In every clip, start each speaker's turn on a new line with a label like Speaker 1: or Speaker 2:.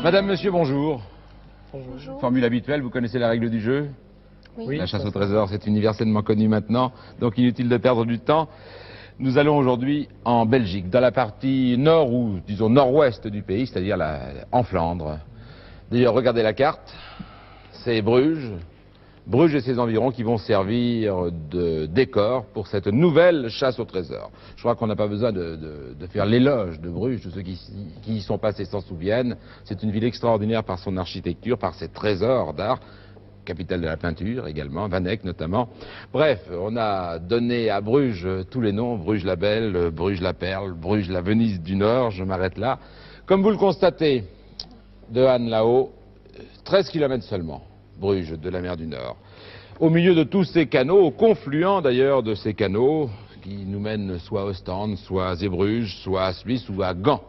Speaker 1: Madame, monsieur, bonjour.
Speaker 2: Bonjour.
Speaker 1: Formule habituelle, vous connaissez la règle du jeu?
Speaker 2: Oui.
Speaker 1: La chasse au trésor, c'est universellement connu maintenant, donc inutile de perdre du temps. Nous allons aujourd'hui en Belgique, dans la partie nord ou, disons, nord-ouest du pays, c'est-à-dire en Flandre. D'ailleurs, regardez la carte, c'est Bruges. Bruges et ses environs qui vont servir de décor pour cette nouvelle chasse au trésor. Je crois qu'on n'a pas besoin de faire l'éloge de Bruges, tous ceux qui y sont passés s'en souviennent. C'est une ville extraordinaire par son architecture, par ses trésors d'art, capitale de la peinture également, Van Eyck notamment. Bref, on a donné à Bruges tous les noms, Bruges la Belle, Bruges la Perle, Bruges la Venise du Nord, je m'arrête là. Comme vous le constatez, de Han là-haut, 13 km seulement. Bruges, de la mer du Nord. Au milieu de tous ces canaux, au confluent d'ailleurs de ces canaux, qui nous mènent soit à Ostende, soit à Zeebrugge, soit à Suisse ou à Gand.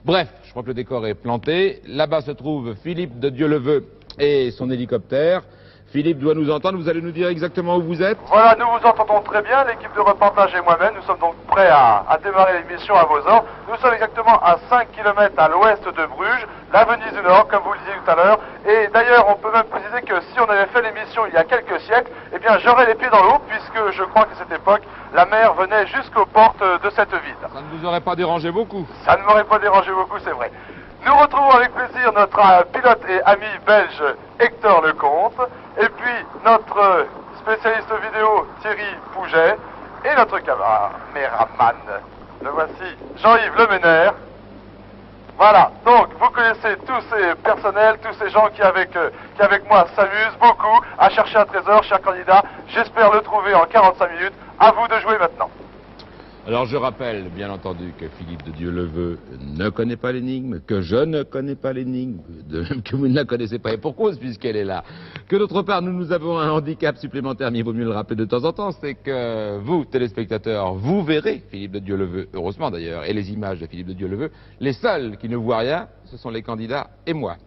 Speaker 1: Bref, je crois que le décor est planté. Là-bas se trouve Philippe de Dieuleveux et son hélicoptère. Philippe doit nous entendre, vous allez nous dire exactement où vous êtes?
Speaker 3: Voilà, nous vous entendons très bien, l'équipe de reportage et moi-même, nous sommes donc prêts à démarrer l'émission à vos ordres. Nous sommes exactement à 5 km à l'ouest de Bruges, la Venise du Nord, comme vous le disiez tout à l'heure. Et d'ailleurs, on peut même préciser que si on avait fait l'émission il y a quelques siècles, eh bien j'aurais les pieds dans l'eau, puisque je crois qu'à cette époque, la mer venait jusqu'aux portes de cette ville.
Speaker 1: Ça ne vous aurait pas dérangé beaucoup?
Speaker 3: Ça ne m'aurait pas dérangé beaucoup, c'est vrai. Nous retrouvons avec plaisir notre pilote et ami belge Hector Lecomte, et puis notre spécialiste vidéo Thierry Pouget, et notre caméraman, le voici, Jean-Yves Lemenaire. Voilà, donc vous connaissez tous ces personnels, tous ces gens qui avec moi s'amusent beaucoup à chercher un trésor, cher candidat. J'espère le trouver en 45 minutes. À vous de jouer maintenant.
Speaker 1: Alors je rappelle, bien entendu, que Philippe de Dieuleveux ne connaît pas l'énigme, que je ne connais pas l'énigme, de même que vous ne la connaissez pas, et pour cause, puisqu'elle est là. Que d'autre part, nous avons un handicap supplémentaire, mais il vaut mieux le rappeler de temps en temps, c'est que vous, téléspectateurs, vous verrez Philippe de Dieuleveux, heureusement d'ailleurs, et les images de Philippe de Dieuleveux. Les seuls qui ne voient rien, ce sont les candidats et moi.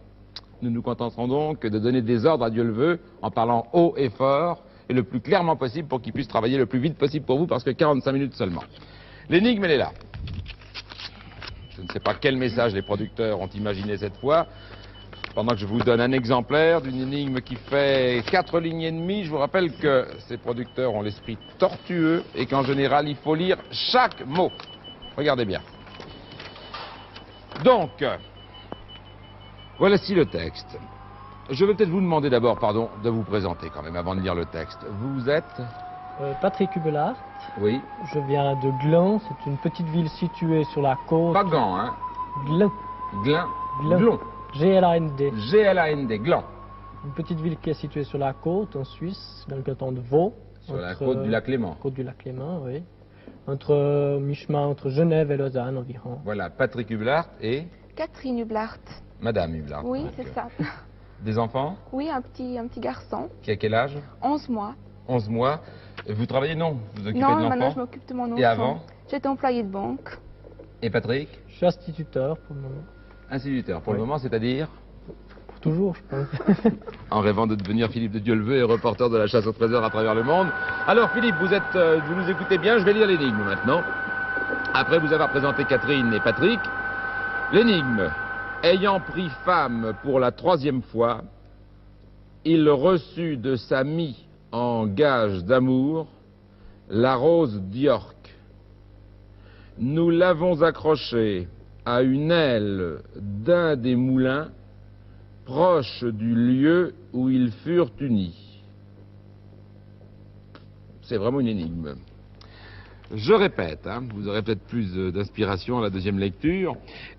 Speaker 1: Nous nous contenterons donc de donner des ordres à Dieuleveux en parlant haut et fort, et le plus clairement possible pour qu'il puisse travailler le plus vite possible pour vous, parce que 45 minutes seulement. L'énigme, elle est là. Je ne sais pas quel message les producteurs ont imaginé cette fois. Pendant que je vous donne un exemplaire d'une énigme qui fait 4 lignes et demie, je vous rappelle que ces producteurs ont l'esprit tortueux et qu'en général, il faut lire chaque mot. Regardez bien. Donc, voici le texte. Je vais peut-être vous demander d'abord, pardon, de vous présenter quand même avant de lire le texte. Vous êtes
Speaker 2: Patrick Hubelard.
Speaker 1: Oui.
Speaker 2: Je viens de Glun, c'est une petite ville située sur la côte.
Speaker 1: Pas Gand, hein?
Speaker 2: Glun.
Speaker 1: Glun.
Speaker 2: Glun.
Speaker 1: Glon.
Speaker 2: G-L-A-N-D.
Speaker 1: G-L-A-N-D, Gland.
Speaker 2: Une petite ville qui est située sur la côte, en Suisse, dans le canton de Vaud.
Speaker 1: Sur la côte du lac Léman.
Speaker 2: Côte du lac Léman, oui. Mi-chemin entre Genève et Lausanne environ.
Speaker 1: Voilà, Patrick Hubelard et
Speaker 4: Catherine Hublart.
Speaker 1: Madame Hubelard.
Speaker 4: Oui,
Speaker 1: Donc,
Speaker 4: c'est ça.
Speaker 1: Des enfants?
Speaker 4: Oui, un petit garçon,
Speaker 1: Qui a quel âge?
Speaker 4: 11 mois.
Speaker 1: 11 mois. Vous travaillez? Non. Vous occupez
Speaker 4: Non,
Speaker 1: de
Speaker 4: maintenant je
Speaker 1: l'enfant?
Speaker 4: m'occupe de mon enfant.
Speaker 1: Et avant?
Speaker 4: J'étais employée de banque.
Speaker 1: Et Patrick?
Speaker 2: Je suis instituteur pour le moment.
Speaker 1: Instituteur. Pour le
Speaker 2: Oui.
Speaker 1: moment, c'est-à-dire?
Speaker 2: Pour toujours, je pense.
Speaker 1: En rêvant de devenir Philippe de Dieuleveux et reporter de la chasse au trésor à travers le monde. Alors Philippe, vous nous écoutez bien, je vais lire l'énigme maintenant. Après vous avoir présenté Catherine et Patrick, l'énigme. Ayant pris femme pour la 3e fois, il reçut de sa mie en gage d'amour la rose d'York. Nous l'avons accrochée à une aile d'un des moulins proche du lieu où ils furent unis. C'est vraiment une énigme. Je répète, hein, vous aurez peut-être plus d'inspiration à la deuxième lecture.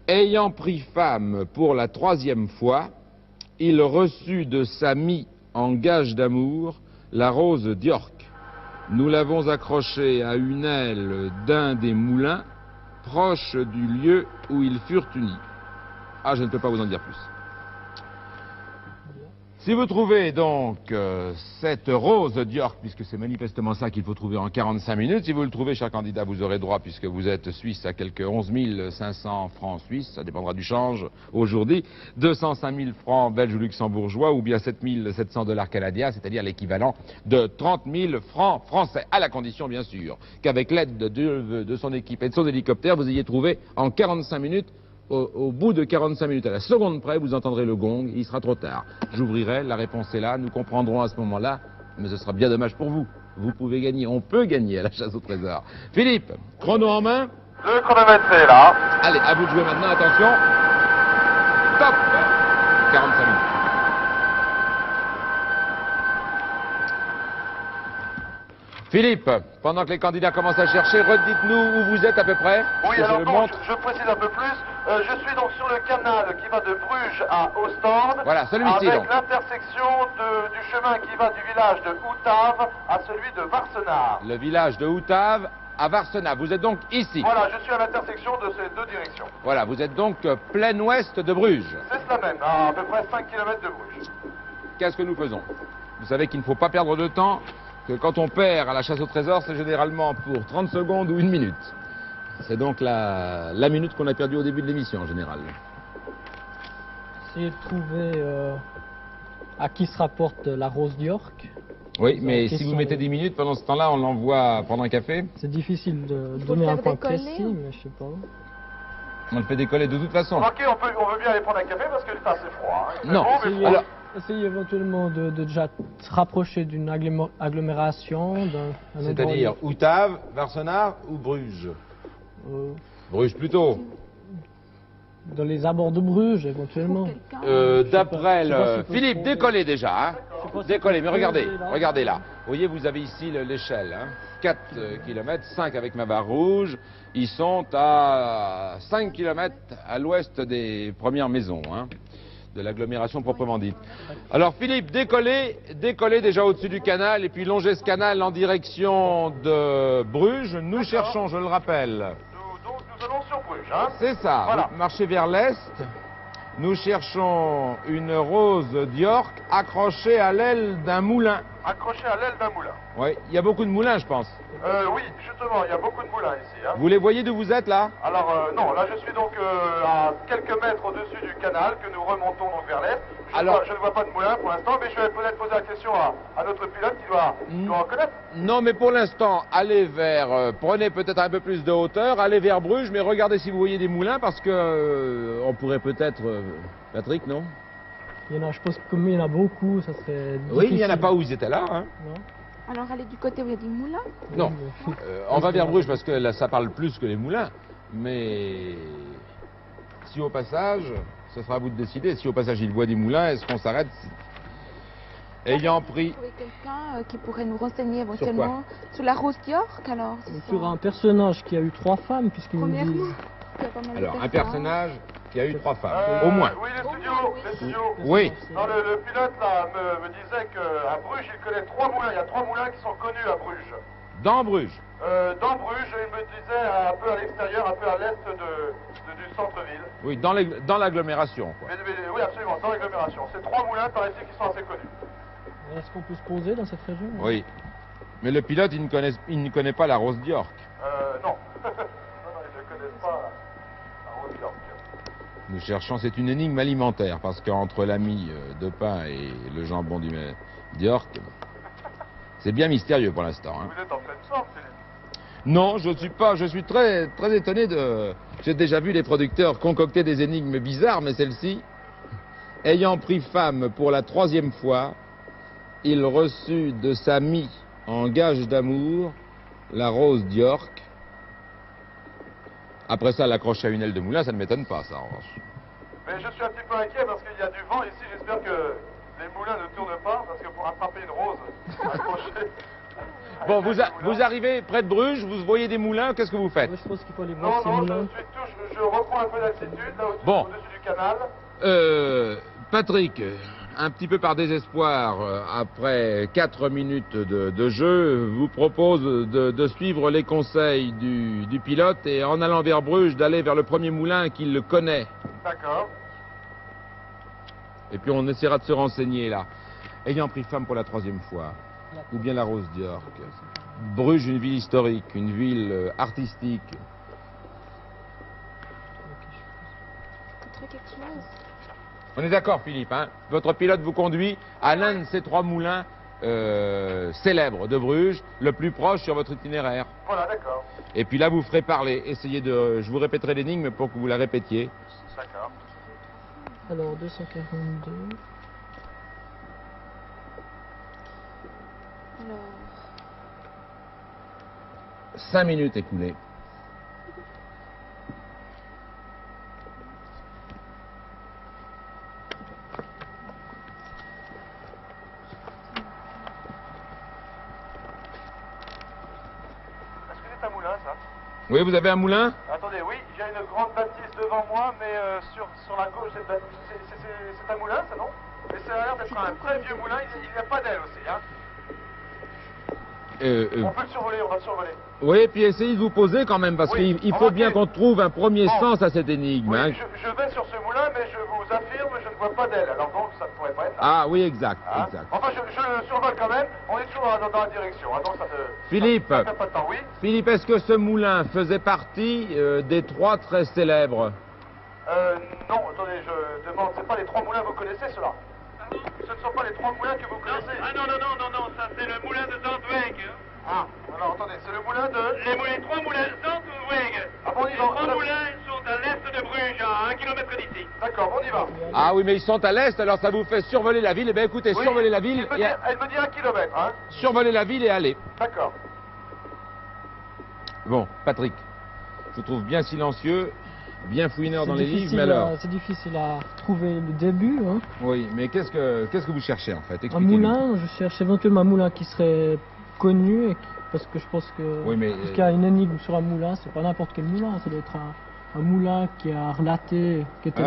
Speaker 1: Ayant pris femme pour la 3e fois, il reçut de sa mie en gage d'amour la rose d'York. Nous l'avons accrochée à une aile d'un des moulins proche du lieu où ils furent unis. Ah, je ne peux pas vous en dire plus. Si vous trouvez donc cette rose d'York, puisque c'est manifestement ça qu'il faut trouver en 45 minutes, si vous le trouvez, cher candidat, vous aurez droit, puisque vous êtes suisse, à quelques 11 500 francs suisses, ça dépendra du change aujourd'hui, 205 000 francs belges ou luxembourgeois, ou bien 7 700 $ canadiens, c'est-à-dire l'équivalent de 30 000 francs français, à la condition, bien sûr, qu'avec l'aide de son équipe et de son hélicoptère, vous ayez trouvé en 45 minutes au bout de 45 minutes, à la seconde près, vous entendrez le gong, il sera trop tard. J'ouvrirai, la réponse est là, nous comprendrons à ce moment-là, mais ce sera bien dommage pour vous. Vous pouvez gagner, on peut gagner à la chasse au trésor. Philippe, chrono en main.
Speaker 3: Le chronomètre est là.
Speaker 1: Allez, à vous de jouer maintenant, attention. Top 45 minutes. Philippe, pendant que les candidats commencent à chercher, redites-nous où vous êtes à peu près.
Speaker 3: Oui,
Speaker 1: que
Speaker 3: alors
Speaker 1: je le
Speaker 3: donc,
Speaker 1: montre.
Speaker 3: je précise un peu plus. Je suis donc sur le canal qui va de Bruges à Ostende.
Speaker 1: Voilà, celui-ci,
Speaker 3: avec
Speaker 1: donc.
Speaker 3: l'intersection du chemin qui va du village de Houtave à celui de Varsenard.
Speaker 1: Le village de Houtave à Varsenard. Vous êtes donc ici.
Speaker 3: Voilà, je suis à l'intersection de ces deux directions.
Speaker 1: Voilà, vous êtes donc plein ouest de Bruges.
Speaker 3: C'est cela même, à peu près 5 km de Bruges.
Speaker 1: Qu'est-ce que nous faisons? Vous savez qu'il ne faut pas perdre de temps, que quand on perd à la chasse au trésor, c'est généralement pour 30 secondes ou 1 minute. C'est donc la minute qu'on a perdue au début de l'émission en général.
Speaker 2: Essayez de trouver à qui se rapporte la rose d'York.
Speaker 1: Oui, mais
Speaker 2: question
Speaker 1: si vous mettez 10 minutes, pendant ce temps-là, on l'envoie prendre un café.
Speaker 2: C'est difficile de
Speaker 4: faut
Speaker 2: donner
Speaker 4: le
Speaker 2: un
Speaker 4: faire
Speaker 2: point
Speaker 4: décoller,
Speaker 2: précis,
Speaker 4: ou-
Speaker 2: mais je sais pas.
Speaker 1: On le fait décoller de toute façon.
Speaker 3: Remarquez, on veut bien aller prendre un café parce qu'il fait assez froid. Hein. Il fait
Speaker 1: Non,
Speaker 3: bon, mais
Speaker 2: Essayez,
Speaker 3: froid.
Speaker 1: alors-
Speaker 2: essayez éventuellement de déjà se rapprocher d'une agglomération, d'un endroit
Speaker 1: C'est-à-dire Houtave, Varsenard ou Bruges?
Speaker 2: euh,
Speaker 1: Bruges plutôt.
Speaker 2: dans les abords de Bruges, éventuellement.
Speaker 4: Quelqu'un.
Speaker 1: D'après
Speaker 2: je sais pas
Speaker 1: le...
Speaker 2: si faut
Speaker 1: Philippe,
Speaker 2: se
Speaker 1: décollez déjà, hein.
Speaker 2: Je sais pas si
Speaker 1: Décollez,
Speaker 2: faut
Speaker 1: mais
Speaker 2: se
Speaker 1: regardez,
Speaker 2: poser, là.
Speaker 1: regardez là. Vous voyez, vous avez ici l'échelle, hein. 4 km, 5 avec ma barre rouge. Ils sont à 5 km à l'ouest des premières maisons, hein, de l'agglomération proprement dite. Alors Philippe, décollez déjà au-dessus du canal et puis longez ce canal en direction de Bruges. Nous cherchons, je le rappelle,
Speaker 3: Nous allons sur Bruges. Hein.
Speaker 1: c'est ça,
Speaker 3: Voilà.
Speaker 1: vous marchez vers l'est. Nous cherchons une rose d'York accrochée à l'aile d'un moulin.
Speaker 3: Accroché à l'aile d'un moulin.
Speaker 1: Oui, il y a beaucoup de moulins, je pense.
Speaker 3: Oui, justement, il y a beaucoup de moulins ici. Hein.
Speaker 1: Vous les voyez d'où vous êtes, là?
Speaker 3: Alors, non, là je suis donc à quelques mètres au-dessus du canal que nous remontons donc vers l'est. Je ne vois pas de moulin pour l'instant, mais je vais peut-être poser la question à notre pilote qui doit reconnaître.
Speaker 1: Non, mais pour l'instant, allez vers... prenez peut-être un peu plus de hauteur, allez vers Bruges, mais regardez si vous voyez des moulins, parce que on pourrait peut-être... Patrick, non?
Speaker 2: Il y en a, je pense que comme il y en a beaucoup, ça serait difficile.
Speaker 1: Oui, il n'y en a pas où ils étaient là, hein?
Speaker 2: Non.
Speaker 4: Alors, allez du côté où il y a des moulins.
Speaker 1: Non.
Speaker 2: Oui,
Speaker 1: On va vers Bruges parce que là, ça parle plus que les moulins. Mais si au passage, ce sera à vous de décider. Si au passage il voit des moulins, est-ce qu'on s'arrête? Ayant pris...
Speaker 4: Trouver quelqu'un qui pourrait nous renseigner éventuellement sur la rose d'York, alors. c'est ça.
Speaker 2: Sur un personnage qui a eu 3 femmes, puisqu'ils nous
Speaker 4: Premièrement,
Speaker 2: disent...
Speaker 4: il y a pas mal de
Speaker 1: Alors, un
Speaker 4: personnes.
Speaker 1: personnage qui a eu 3 femmes, au moins.
Speaker 3: Oui, les studios.
Speaker 1: Oui.
Speaker 3: Non, le pilote là me disait qu'à Bruges, il connaît 3 moulins. Il y a 3 moulins qui sont connus à Bruges.
Speaker 1: Dans Bruges.
Speaker 3: Dans Bruges, il me disait un peu à l'extérieur, un peu à l'est du centre-ville.
Speaker 1: Oui, dans l'agglomération, quoi.
Speaker 3: Oui, absolument, dans l'agglomération. Ces 3 moulins, paraît-il, qui sont assez connus.
Speaker 2: Est-ce qu'on peut se poser dans cette région?
Speaker 1: Oui. Mais le pilote, il ne connaît pas la rose d'York.
Speaker 3: Non. non, ils ne connaissent pas la rose d'York.
Speaker 1: Nous cherchons, c'est une énigme alimentaire, parce qu'entre l'ami de pain et le jambon d'York, c'est bien mystérieux pour l'instant. Hein.
Speaker 3: Vous êtes en pleine forme, Philippe.
Speaker 1: Non, je suis très, très étonné de... J'ai déjà vu les producteurs concocter des énigmes bizarres, mais celle-ci, ayant pris femme pour la 3e fois, il reçut de sa mie en gage d'amour la rose d'York. Après ça, l'accrocher à une aile de moulin, ça ne m'étonne pas, ça, en revanche.
Speaker 3: Mais je suis un petit peu inquiet parce qu'il y a du vent ici. J'espère que les moulins ne tournent pas parce que pour attraper une rose accrochée...
Speaker 1: Bon, vous arrivez près de Bruges, vous voyez des moulins, qu'est-ce que vous faites?
Speaker 2: Moi, je pense qu'il faut aller voir
Speaker 3: Non,
Speaker 2: ces
Speaker 3: non,
Speaker 2: moulins.
Speaker 3: je reprends un peu d'altitude là
Speaker 1: Bon.
Speaker 3: au-dessus du canal.
Speaker 1: Patrick, un petit peu par désespoir, après 4 minutes de jeu, vous propose de suivre les conseils du pilote et en allant vers Bruges, d'aller vers le premier moulin qu'il le connaît.
Speaker 3: D'accord.
Speaker 1: Et puis on essaiera de se renseigner là. Ayant pris femme pour la 3e fois, ou bien la rose d'York. Bruges, une ville historique, une ville artistique.
Speaker 4: Trouver quelque chose.
Speaker 1: On est d'accord, Philippe, hein? Votre pilote vous conduit à l'un de ces 3 moulins célèbres de Bruges, le plus proche sur votre itinéraire.
Speaker 3: Voilà, d'accord.
Speaker 1: Et puis là, vous ferez parler. Essayez de... Je vous répéterai l'énigme pour que vous la répétiez.
Speaker 3: D'accord.
Speaker 2: Alors, 242.
Speaker 4: Alors,
Speaker 1: 5 minutes écoulées.
Speaker 3: Est-ce que c'est un moulin, ça?
Speaker 1: Oui, vous avez un moulin?
Speaker 3: Attendez, oui, j'ai une grande bâtisse devant moi, mais sur la gauche, c'est un moulin, ça, non? Mais ça a l'air d'être un très vieux moulin, il n'y a pas d'aile aussi, hein? On peut le survoler, on va le survoler.
Speaker 1: Oui, puis essayez de vous poser quand même, parce
Speaker 3: Oui,
Speaker 1: qu'il faut bien
Speaker 3: remarquez.
Speaker 1: qu'on trouve un premier
Speaker 3: Bon.
Speaker 1: sens à cette énigme.
Speaker 3: Oui,
Speaker 1: hein.
Speaker 3: je vais sur ce moulin, mais je vous affirme, je ne vois pas d'aile, alors donc ça ne pourrait pas être là.
Speaker 1: Ah oui, exact,
Speaker 3: Hein?
Speaker 1: exact.
Speaker 3: Enfin, je le survole quand même, on est toujours dans la direction, hein, donc ça ne...
Speaker 1: Philippe.
Speaker 3: Ça fait pas de temps, oui.
Speaker 1: Philippe, est-ce que ce moulin faisait partie des 3 très célèbres?
Speaker 3: Non, attendez, je demande, c'est pas les 3 moulins, vous connaissez cela? Ce ne sont pas les 3 moulins que vous connaissez?
Speaker 5: Ah non, ça c'est le moulin de Zandweg.
Speaker 3: Ah, alors attendez, c'est le moulin de...
Speaker 5: Les 3 moulins Zandweg.
Speaker 3: Ah bon, on y
Speaker 5: Les
Speaker 3: va,
Speaker 5: 3
Speaker 3: on a-
Speaker 5: moulins ils sont à l'est de Bruges, à 1 kilomètre d'ici.
Speaker 3: D'accord, bon, on y va.
Speaker 1: Ah oui, mais ils sont à l'est, alors ça vous fait survoler la ville. Eh bien écoutez,
Speaker 3: Oui,
Speaker 1: survoler la ville
Speaker 3: elle me dit 1 kilomètre, hein?
Speaker 1: survoler la ville et aller.
Speaker 3: D'accord.
Speaker 1: Bon, Patrick, je vous trouve bien silencieux, bien fouineur dans les livres,
Speaker 2: difficile,
Speaker 1: mais alors...
Speaker 2: c'est difficile à trouver le début. Hein.
Speaker 1: Oui, mais qu'est-ce que vous cherchez en fait?
Speaker 2: Un
Speaker 1: Expliquez-nous.
Speaker 2: moulin, je cherche éventuellement un moulin qui serait connu, parce que je pense que
Speaker 1: Oui, mais,
Speaker 2: puisqu'il y a une énigme sur un moulin, c'est pas n'importe quel moulin, ça doit être un moulin qui a relaté, qui était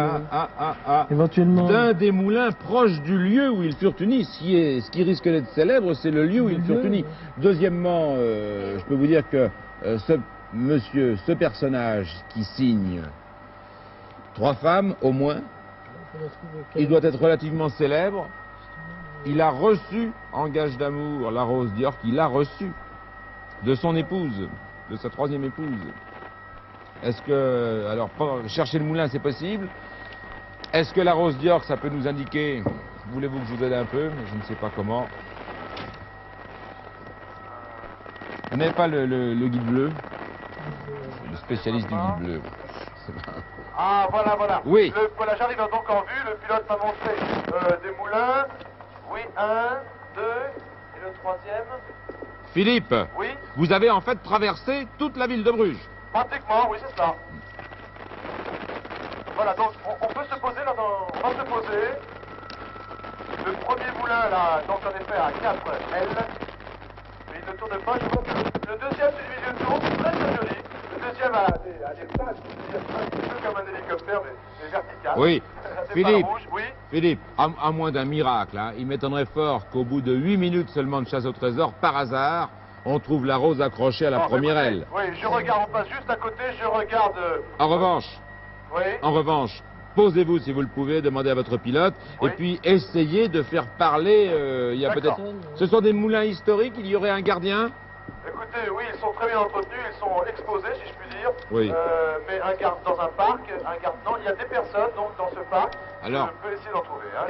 Speaker 2: éventuellement...
Speaker 1: D'un des moulins proches du lieu où ils furent unis. Ce qui risque d'être célèbre, c'est le lieu où
Speaker 2: Le
Speaker 1: ils furent
Speaker 2: lieu,
Speaker 1: unis.
Speaker 2: oui.
Speaker 1: Deuxièmement, je peux vous dire que ce personnage qui signe 3 femmes au moins, il doit être relativement célèbre. Il a reçu en gage d'amour la rose d'York, il l'a reçue de son épouse, de sa 3e épouse. Est-ce que, alors, chercher le moulin, c'est possible. Est-ce que la rose d'York, ça peut nous indiquer, voulez-vous que je vous aide un peu, mais je ne sais pas comment. Vous n'avez pas le guide bleu? Le spécialiste du guide bleu.
Speaker 3: Ah, voilà.
Speaker 1: Oui.
Speaker 3: Voilà, j'arrive donc en vue, le pilote m'a montré des moulins. Oui, 1, 2, et le 3e.
Speaker 1: Philippe,
Speaker 3: Oui,
Speaker 1: vous avez en fait traversé toute la ville de Bruges.
Speaker 3: pratiquement, oui, c'est ça. Voilà, donc on peut se poser là, on va se poser. Le premier moulin là, donc en effet à 4 L. Mais il ne tourne pas, je vois que le deuxième du milieu tourne, très très joli. Le deuxième a des pattes, un petit peu comme un hélicoptère, mais vertical.
Speaker 1: Oui,
Speaker 3: C'est pas
Speaker 1: Philippe.
Speaker 3: rouge, oui.
Speaker 1: Philippe, à moins d'un miracle, hein, il m'étonnerait fort qu'au bout de 8 minutes seulement de chasse au trésor, par hasard, on trouve la rose accrochée à la
Speaker 3: Bon,
Speaker 1: première
Speaker 3: écoutez,
Speaker 1: aile.
Speaker 3: Oui, je regarde, on passe juste à côté, je regarde.
Speaker 1: En revanche, posez-vous si vous le pouvez, demandez à votre pilote,
Speaker 3: Oui.
Speaker 1: et puis essayez de faire parler. Il y a
Speaker 3: D'accord.
Speaker 1: peut-être. Ce sont des moulins historiques. Il y aurait un gardien.
Speaker 3: Écoutez, oui, ils sont très bien entretenus, ils sont exposés, si je puis dire.
Speaker 1: Oui.
Speaker 3: Mais un garde dans un parc, non, il y a des personnes donc dans ce parc.
Speaker 1: Alors,
Speaker 3: Je peux essayer d'en trouver. Hein.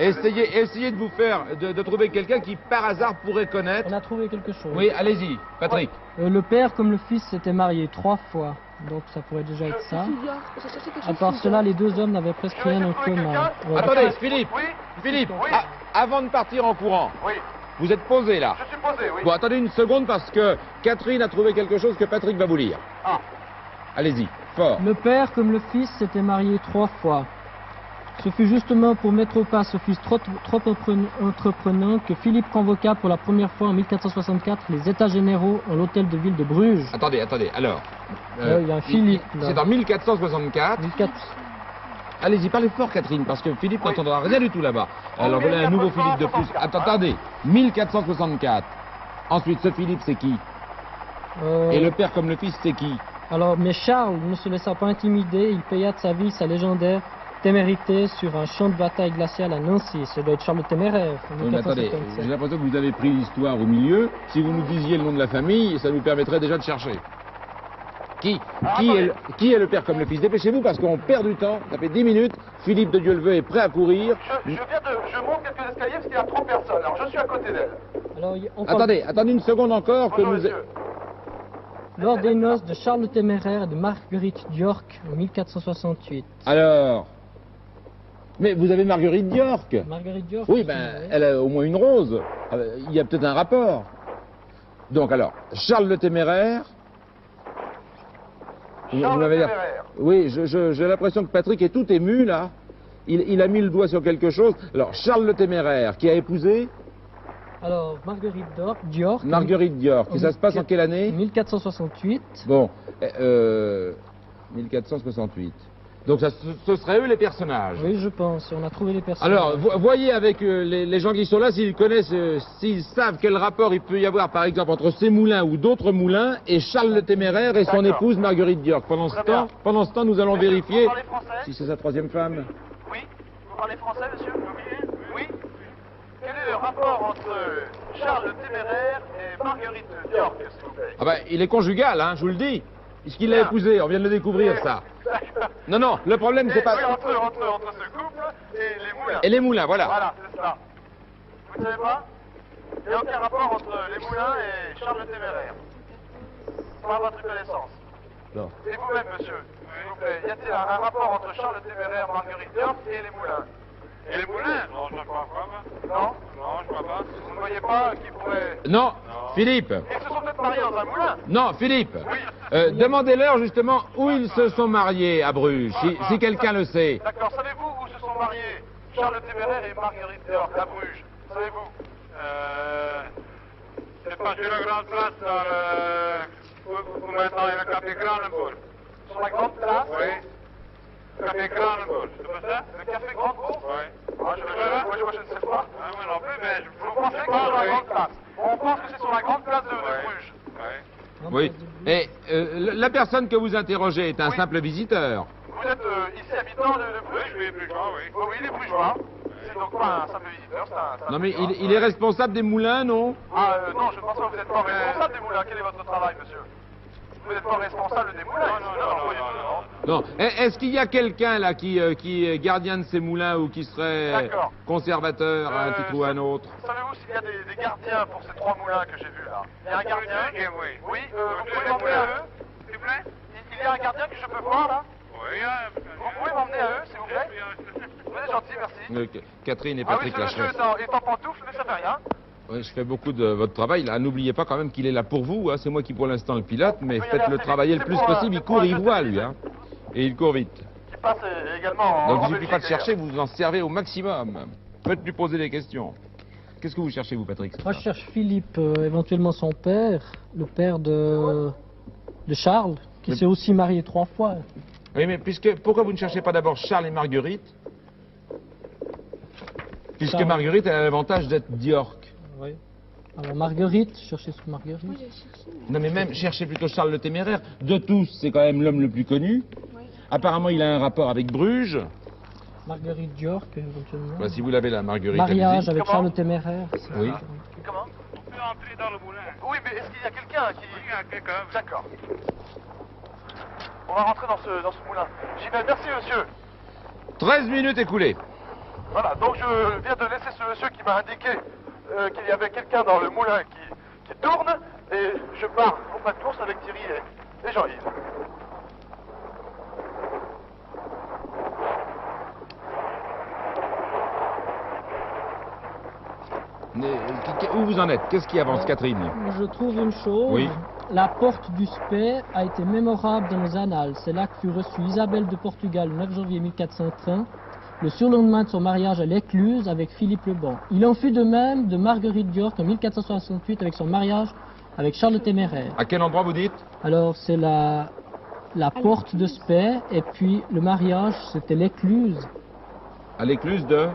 Speaker 1: essayez de vous faire, de trouver quelqu'un qui par hasard pourrait connaître.
Speaker 2: On a trouvé quelque chose.
Speaker 1: Oui, allez-y, Patrick.
Speaker 2: Le père comme le fils s'étaient mariés 3 fois, donc ça pourrait déjà être ça.
Speaker 4: Plusieurs. Je cherchais quelque
Speaker 2: À
Speaker 4: chose
Speaker 2: part
Speaker 4: de
Speaker 2: cela,
Speaker 4: bizarre.
Speaker 2: les 2 hommes n'avaient presque
Speaker 3: Je vais
Speaker 2: rien en
Speaker 3: essayer de trouver
Speaker 2: commun.
Speaker 3: quelqu'un.
Speaker 2: Ouais.
Speaker 1: Attendez, Philippe.
Speaker 3: Oui,
Speaker 1: Philippe,
Speaker 3: Oui.
Speaker 1: avant de partir en courant,
Speaker 3: oui,
Speaker 1: vous êtes posé là.
Speaker 3: je suis posé, oui.
Speaker 1: Bon, attendez une seconde parce que Catherine a trouvé quelque chose que Patrick va vous lire.
Speaker 3: Ah,
Speaker 1: Allez-y, fort.
Speaker 2: Le père comme le fils s'étaient mariés 3 fois. Ce fut justement pour mettre au pas ce fils trop entreprenant que Philippe convoqua pour la première fois en 1464 les États généraux en l'hôtel de ville de Bruges.
Speaker 1: Attendez, alors.
Speaker 2: Il y a un Philippe, là.
Speaker 1: C'est en 1464.
Speaker 2: 1400.
Speaker 1: Allez-y, parlez fort, Catherine, parce que Philippe
Speaker 3: Oui.
Speaker 1: n'entendra rien du tout là-bas. Alors voilà un nouveau Philippe de plus.
Speaker 3: 1464,
Speaker 1: Attendez, 1464. Ensuite, ce Philippe, c'est qui? Et le père comme le fils, c'est qui?
Speaker 2: Alors, mais Charles ne se laissa pas intimider, il paya de sa vie sa légendaire témérité sur un champ de bataille glacial à Nancy. Ça doit être Charles le Téméraire, en
Speaker 1: Oui, mais attendez,
Speaker 2: 1457.
Speaker 1: j'ai l'impression que vous avez pris l'histoire au milieu. Si vous nous disiez le nom de la famille, ça nous permettrait déjà de chercher. Qui est le père comme le fils? Dépêchez-vous parce qu'on perd du temps. Ça fait 10 minutes. Philippe de Dieuleveux est prêt à courir.
Speaker 3: Je monte quelques escaliers parce qu'il y a trop de personnes. Alors je suis à côté d'elle.
Speaker 2: Alors, on parle-
Speaker 1: Attendez une seconde encore.
Speaker 3: Bonjour monsieur.
Speaker 2: Lors des noces de Charles le Téméraire et de Marguerite d'York en 1468.
Speaker 1: Alors. Mais vous avez Marguerite d'York.
Speaker 2: Marguerite d'York.
Speaker 1: Oui, ben, elle a au moins une rose. Il y a peut-être un rapport. Donc alors, Charles le Téméraire.
Speaker 3: Charles le Téméraire.
Speaker 1: Oui, j'ai l'impression que Patrick est tout ému là. Il a mis le doigt sur quelque chose. Alors, Charles le Téméraire, qui a épousé
Speaker 2: Alors, Marguerite d'York.
Speaker 1: Marguerite d'York. Et ça se passe en quelle année?
Speaker 2: 1468.
Speaker 1: Bon, 1468. Donc ce seraient eux les personnages.
Speaker 2: Oui, je pense. On a trouvé les personnages.
Speaker 1: Alors, voyez avec les gens qui sont là s'ils connaissent, s'ils savent quel rapport il peut y avoir, par exemple, entre ces moulins ou d'autres moulins et Charles le Téméraire et son
Speaker 3: D'accord.
Speaker 1: épouse Marguerite d'York. Pendant ce
Speaker 3: Très bien.
Speaker 1: temps, nous allons vérifier
Speaker 3: Vous parlez français?
Speaker 1: si c'est sa troisième femme.
Speaker 3: Oui. Vous parlez français, monsieur? Oui. Quel est le rapport entre Charles le Téméraire et Marguerite d'York, s'il vous plaît?
Speaker 1: Ah ben, il est conjugal, hein, je vous le dis. Puisqu'il l'a
Speaker 3: Bien.
Speaker 1: épousé, on vient de le découvrir, ça.
Speaker 3: D'accord.
Speaker 1: Non, le problème, c'est pas...
Speaker 3: Oui, entre ce couple et les moulins.
Speaker 1: Et les moulins, voilà.
Speaker 3: Voilà, c'est ça. Vous ne savez pas? Il n'y a aucun rapport entre les moulins et Charles le Téméraire. Pas votre connaissance.
Speaker 1: Non.
Speaker 3: Et vous-même, monsieur, s'il vous plaît, y a-t-il un rapport entre Charles le Téméraire, Marguerite d'York et les moulins?
Speaker 5: Et les moulins? Non, je ne crois pas.
Speaker 3: Non?
Speaker 5: Non, je ne crois pas.
Speaker 3: Vous ne voyez pas qui pourrait...
Speaker 1: Non, Philippe.
Speaker 3: Ils se sont peut-être mariés dans un moulin.
Speaker 1: Non, Philippe.
Speaker 3: Oui.
Speaker 1: Demandez-leur justement où ils se sont mariés à Bruges, si quelqu'un le sait.
Speaker 3: D'accord, savez-vous où se sont mariés Charles le Téméraire et Marguerite d'York à Bruges? Savez-vous?
Speaker 5: C'est pas sur la grande place dans le... Où maintenant il y a le café Kranenburg.
Speaker 3: Sur la grande place?
Speaker 5: Oui. Café Kranenburg, c'est pas ça?
Speaker 3: Le café Grande Bourse?
Speaker 5: Oui.
Speaker 3: Ah, moi, je ne sais pas.
Speaker 5: Ah, moi non plus, mais je
Speaker 3: Vous pensez que c'est sur la grande place? On pense que c'est sur la grande place de
Speaker 5: Ouais.
Speaker 3: Bruges.
Speaker 5: Oui.
Speaker 1: Oui. Et la personne que vous interrogez est un
Speaker 3: Oui.
Speaker 1: simple visiteur.
Speaker 3: Vous êtes ici habitant de
Speaker 5: Oui,
Speaker 3: Bruges?
Speaker 5: je suis plus grand, oui.
Speaker 3: Oui, il est brugeois. C'est donc pas un simple visiteur, c'est un
Speaker 1: Non mais
Speaker 3: brugeois.
Speaker 1: il est responsable des moulins, non?
Speaker 3: Ah, non, je ne pense pas que vous n'êtes pas responsable des moulins. Quel est votre travail, monsieur? Vous n'êtes pas responsable des moulins?
Speaker 5: Non.
Speaker 1: Non. Est-ce qu'il y a quelqu'un là qui est gardien de ces moulins ou qui serait
Speaker 3: D'accord.
Speaker 1: conservateur à un titre ou à un autre?
Speaker 3: Savez-vous s'il y a des gardiens pour ces trois moulins que j'ai vus là? Il y a un gardien?
Speaker 5: Oui.
Speaker 3: Oui, vous pouvez m'emmener à eux?
Speaker 5: S'il vous plaît?
Speaker 3: Il y a un gardien que je peux voir là?
Speaker 5: Oui,
Speaker 3: Vous pouvez m'emmener à eux, s'il vous plaît? Vous êtes gentil, merci.
Speaker 1: Catherine et
Speaker 3: Ah oui,
Speaker 1: Patrick
Speaker 3: ce monsieur
Speaker 1: Lacheresse.
Speaker 3: est en pantoufles, mais ça fait rien.
Speaker 1: Oui, je fais beaucoup de votre travail. Là, n'oubliez pas quand même qu'il est là pour vous. Hein. C'est moi qui pour l'instant le pilote, mais
Speaker 3: Oui,
Speaker 1: faites-le
Speaker 3: c'est-
Speaker 1: travailler le
Speaker 3: c'est
Speaker 1: plus
Speaker 3: pour un-
Speaker 1: possible. Il
Speaker 3: c'est pour
Speaker 1: court,
Speaker 3: un
Speaker 1: il
Speaker 3: jeu
Speaker 1: voit
Speaker 3: de
Speaker 1: lui.
Speaker 3: télé.
Speaker 1: Hein. Et il court vite.
Speaker 3: Qui passe également
Speaker 1: Donc
Speaker 3: en
Speaker 1: il ne suffit pas de
Speaker 3: Belgique,
Speaker 1: chercher,
Speaker 3: d'ailleurs.
Speaker 1: vous en servez au maximum. Faites lui poser des questions. Qu'est-ce que vous cherchez, vous, Patrick?
Speaker 2: Moi, je cherche Philippe, éventuellement son père, le père de Charles, qui
Speaker 1: Mais-
Speaker 2: s'est aussi marié 3 fois.
Speaker 1: Oui, mais pourquoi vous ne cherchez pas d'abord Charles et Marguerite? Puisque
Speaker 2: Charles.
Speaker 1: Marguerite a l'avantage d'être d'York.
Speaker 2: Oui. Alors, Marguerite, cherchez sur Marguerite.
Speaker 4: Moi, j'ai cherché.
Speaker 1: Non, mais même cherchez plutôt Charles le Téméraire. De tous, c'est quand même l'homme le plus connu.
Speaker 4: Oui.
Speaker 1: Apparemment, il a un rapport avec Bruges.
Speaker 2: Marguerite d'York, éventuellement.
Speaker 1: Bah, si vous l'avez là, Marguerite.
Speaker 2: Mariage
Speaker 1: allez-y.
Speaker 2: avec
Speaker 3: Comment
Speaker 2: Charles le Téméraire. c'est-
Speaker 1: Oui.
Speaker 3: Comment?
Speaker 5: On peut entrer dans le moulin.
Speaker 3: Oui, mais est-ce qu'il y a quelqu'un qui...
Speaker 5: Il y a quelqu'un.
Speaker 3: D'accord. On va rentrer dans ce moulin. J'y vais, merci monsieur.
Speaker 1: 13 minutes écoulées.
Speaker 3: Voilà, donc je viens de laisser ce monsieur qui m'a indiqué qu'il y avait quelqu'un dans le moulin qui tourne, et je pars en pas de course avec Thierry et Jean-Yves.
Speaker 1: Où vous en êtes? Qu'est-ce qui avance, Catherine?
Speaker 2: Je trouve une chose.
Speaker 1: Oui.
Speaker 2: La porte du Spey a été mémorable dans nos annales. C'est là que fut reçue Isabelle de Portugal le 9 janvier 1430, le surlendemain de son mariage à l'Écluse avec Philippe le Bon. Il en fut de même de Marguerite d'York en 1468 avec son mariage avec Charles le Téméraire.
Speaker 1: À quel endroit vous dites?
Speaker 2: Alors c'est la porte de Spey et puis le mariage c'était l'Écluse.
Speaker 1: À l'écluse de...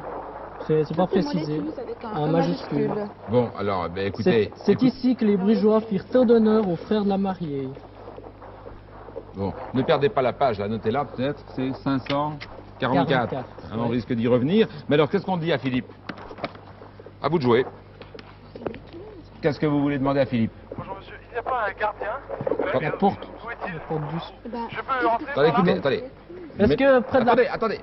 Speaker 2: C'est pas
Speaker 4: Simplement
Speaker 2: précisé.
Speaker 4: l'écluse avec
Speaker 2: En
Speaker 4: un
Speaker 2: majuscule.
Speaker 1: Bon, alors, ben, écoutez...
Speaker 2: C'est ici que les Brugeois firent tant d'honneur aux frères de la mariée.
Speaker 1: Bon, ne perdez pas la page, là, notez-la peut-être, c'est 544.
Speaker 2: 44,
Speaker 1: Hein, on
Speaker 2: oui.
Speaker 1: risque d'y revenir. Mais alors, qu'est-ce qu'on dit à Philippe? À vous de jouer. Qu'est-ce que vous voulez demander à Philippe?
Speaker 3: Bonjour monsieur, il n'y a pas un gardien?
Speaker 2: La porte.
Speaker 3: Où est-il? facile.
Speaker 2: Porte du...
Speaker 4: Eh ben,
Speaker 3: Je peux rentrer
Speaker 1: Attendez,
Speaker 3: par là
Speaker 1: écoutez, attendez.
Speaker 2: Est-ce que près de la...
Speaker 1: Attendez,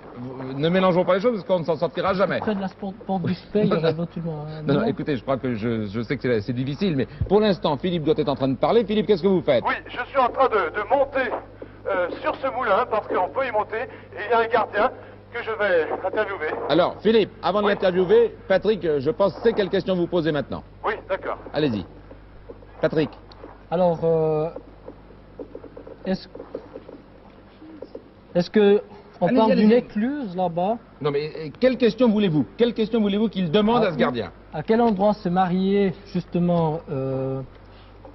Speaker 1: ne mélangeons pas les choses parce qu'on ne s'en sortira jamais.
Speaker 2: Près de la porte du spey, il y aurait éventuellement un...
Speaker 1: Non, écoutez, je crois que je sais que c'est difficile, mais pour l'instant, Philippe doit être en train de parler. Philippe, qu'est-ce que vous faites?
Speaker 3: Oui, je suis en train de monter sur ce moulin parce qu'on peut y monter et il y a un gardien que je vais interviewer.
Speaker 1: Alors, Philippe, avant de
Speaker 3: Oui.
Speaker 1: l'interviewer, Patrick, je pense c'est quelle question vous posez maintenant.
Speaker 3: Oui, d'accord.
Speaker 1: Allez-y. Patrick.
Speaker 2: Alors, est-ce que on
Speaker 1: Allez-y,
Speaker 2: parle d'une
Speaker 1: allez-y.
Speaker 2: écluse là-bas?
Speaker 1: Non, mais quelle question voulez-vous? Quelle question voulez-vous qu'il demande à ce gardien?
Speaker 2: À quel endroit se mariait justement
Speaker 1: Non,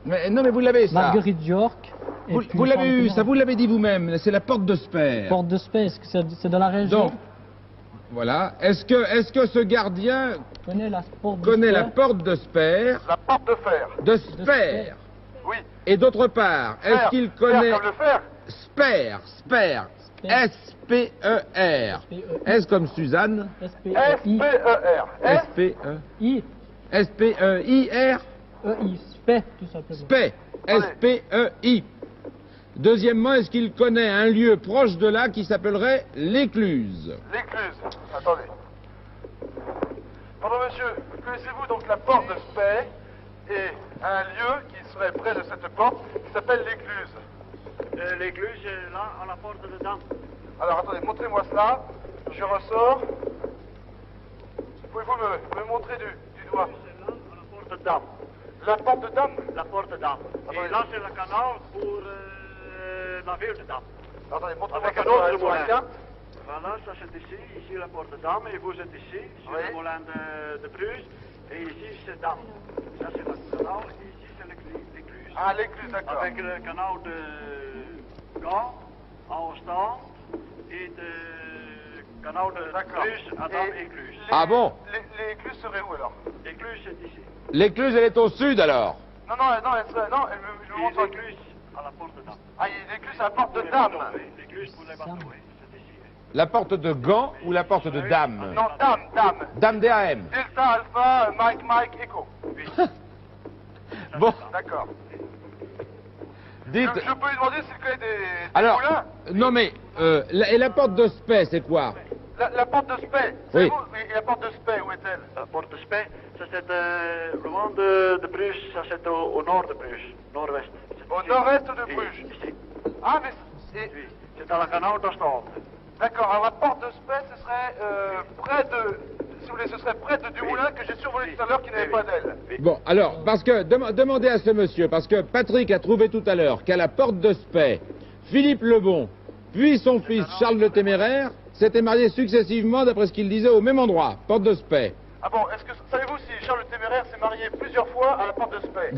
Speaker 1: mais vous l'avez, ça.
Speaker 2: Marguerite York? et puis
Speaker 1: Vous l'avez
Speaker 2: Charles
Speaker 1: eu,
Speaker 2: Téméraire?
Speaker 1: ça vous l'avez dit vous-même, c'est la porte de Spey.
Speaker 2: Porte de Spey, est-ce que c'est dans la région?
Speaker 1: Donc, voilà. Est-ce que ce gardien
Speaker 2: Connaît la porte de
Speaker 1: connaît
Speaker 2: Spey?
Speaker 1: la porte de Spey?
Speaker 3: La porte de fer.
Speaker 1: De
Speaker 2: Spey.
Speaker 1: Spey.
Speaker 3: Oui.
Speaker 1: Et d'autre part, est-ce
Speaker 3: Fer.
Speaker 1: qu'il
Speaker 3: Fer
Speaker 1: connaît...
Speaker 3: comme le fer.
Speaker 1: Spey. S-P-E-R. S comme Suzanne.
Speaker 2: S-P-E-I.
Speaker 3: S-P-E-R.
Speaker 1: S-P-E.
Speaker 2: I.
Speaker 1: S-P-E-I-R.
Speaker 2: E-I. Spey, tout simplement.
Speaker 1: Spey. S-P-E-I. Deuxièmement, est-ce qu'il connaît un lieu proche de là qui s'appellerait l'Écluse?
Speaker 3: L'écluse. Attendez. Pardon, monsieur. Connaissez-vous donc la porte de Spey et un lieu qui serait près de cette porte qui s'appelle l'écluse?
Speaker 5: L'écluse est là, à la porte de Dame.
Speaker 3: Alors attendez, montrez-moi cela. Je ressors. Pouvez-vous me montrer du doigt?
Speaker 5: C'est là, à la porte de Dame.
Speaker 3: La porte de Dame?
Speaker 5: La porte de Dame.
Speaker 3: Attendez.
Speaker 5: Et là, c'est le canal pour la ville de Dame.
Speaker 3: Attendez, montrez-moi
Speaker 5: Avec
Speaker 3: ça
Speaker 5: un autre
Speaker 3: sur la
Speaker 5: moulin.
Speaker 3: carte.
Speaker 5: Voilà, ça c'est ici la porte de Dame, et vous êtes ici, sur
Speaker 3: Oui.
Speaker 5: le moulin de Bruges, et ici c'est Dame. Ça c'est le canal, et ici c'est l'écluse.
Speaker 3: Ah, l'écluse, d'accord.
Speaker 5: Avec le canal de Gand, à Ostende, et le canal de
Speaker 3: D'accord.
Speaker 5: Bruges à Dame écluse.
Speaker 1: Ah bon?
Speaker 3: L'écluse serait où alors?
Speaker 5: L'écluse c'est ici.
Speaker 1: L'Écluse, elle est au sud alors?
Speaker 3: Non, elle me
Speaker 5: Et
Speaker 3: montre
Speaker 5: l'écluse à la porte de Dame.
Speaker 3: Ah, l'écluse à la porte de Dame.
Speaker 5: Oui, l'écluse pour les bateaux, oui, c'est ici.
Speaker 1: La porte de Gand ou la porte de Dame?
Speaker 3: Non, Dame.
Speaker 1: Dame DAM.
Speaker 3: Delta, Alpha, Mike, Echo.
Speaker 5: Oui.
Speaker 1: Bon,
Speaker 3: D'accord.
Speaker 1: dites...
Speaker 3: Je peux lui demander s'il connaît des
Speaker 1: Alors,
Speaker 3: moulins?
Speaker 1: non mais, et la porte de Spey, c'est quoi?
Speaker 3: La porte de Spey.
Speaker 1: Oui.
Speaker 3: Et la porte de Spey, où est-elle?
Speaker 5: La porte de Spey, ça c'est loin de Bruges, ça c'est au nord de Bruges, nord-ouest. C'est
Speaker 3: Au
Speaker 5: ici.
Speaker 3: nord-est de
Speaker 5: Oui,
Speaker 3: Bruges.
Speaker 5: Ici,
Speaker 3: Ah, mais...
Speaker 5: oui. C'est dans le canal d'Ostende.
Speaker 3: D'accord, alors la porte de Spey, ce serait près de... Si vous voulez, ce serait près du moulin que j'ai survolé tout à l'heure qui n'avait pas d'aile.
Speaker 5: Oui.
Speaker 1: Bon, alors, parce que, demandez à ce monsieur, parce que Patrick a trouvé tout à l'heure qu'à la porte de Spey, Philippe Lebon, puis son fils Charles le Téméraire, s'étaient mariés successivement, d'après ce qu'il disait, au même endroit, porte de Spey.
Speaker 3: Ah bon, savez-vous si Charles le Téméraire s'est marié plusieurs fois à la porte de Spey?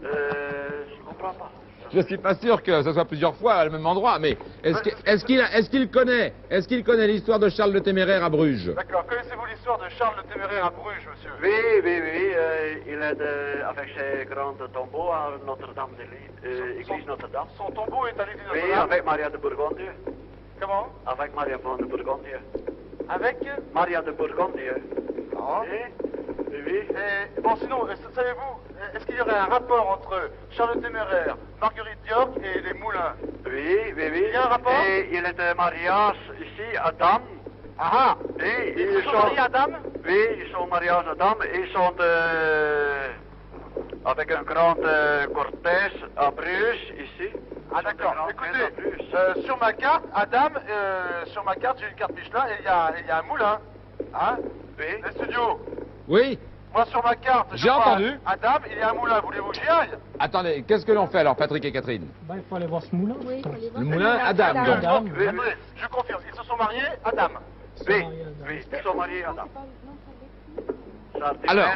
Speaker 5: Je comprends pas.
Speaker 1: Je suis pas sûr que ce soit plusieurs fois au même endroit, mais est-ce qu'il connaît l'histoire de Charles le Téméraire à Bruges?
Speaker 3: D'accord, connaissez-vous l'histoire de Charles le Téméraire à Bruges, monsieur?
Speaker 5: Oui, il est avec ses grands tombeaux à Notre-Dame de l'église Notre-Dame.
Speaker 3: Son tombeau est à l'église
Speaker 5: Oui,
Speaker 3: Notre-Dame.
Speaker 5: avec Maria de Bourgogne.
Speaker 3: Comment?
Speaker 5: Avec Maria de Bourgogne.
Speaker 3: Avec?
Speaker 5: Maria de Bourgogne.
Speaker 3: Ah.
Speaker 5: Oui.
Speaker 3: Et, bon, sinon, savez-vous, est-ce qu'il y aurait un rapport entre Charles le Téméraire, Marguerite York et les moulins?
Speaker 5: Oui.
Speaker 3: Il y a un rapport?
Speaker 5: Et il est de mariage ici à Dame.
Speaker 3: Ah!
Speaker 5: Et
Speaker 3: Ils sont mariés à Dame?
Speaker 5: Oui, ils sont mariés à Dame et ils sont avec un grand cortège à Bruges ici.
Speaker 3: Ah d'accord,
Speaker 5: Ils sont de grands
Speaker 3: écoutez,
Speaker 5: fêtes à Bruges.
Speaker 3: sur ma carte, à Dame, sur ma carte, j'ai une carte Michelin et il y a un moulin. Hein?
Speaker 5: Oui.
Speaker 3: Les studios.
Speaker 1: Oui?
Speaker 3: Moi, sur ma carte, je
Speaker 1: J'ai
Speaker 3: vois
Speaker 1: entendu.
Speaker 3: À Dame, il y a un moulin. Voulez-vous que j'y aille?
Speaker 1: Attendez, qu'est-ce que l'on fait alors, Patrick et Catherine?
Speaker 2: Bah, il faut aller voir ce moulin.
Speaker 4: Oui, il faut aller voir.
Speaker 1: Le moulin à Dame.
Speaker 2: Dame.
Speaker 1: donc.
Speaker 5: Oui,
Speaker 3: Attendez, je confirme, ils se sont mariés à Dame.
Speaker 5: Oui,
Speaker 2: Marié à Dame.
Speaker 5: oui, ils sont mariés à
Speaker 4: Non,
Speaker 5: Dame.
Speaker 4: c'est pas- non, c'est pas avec-
Speaker 1: Alors,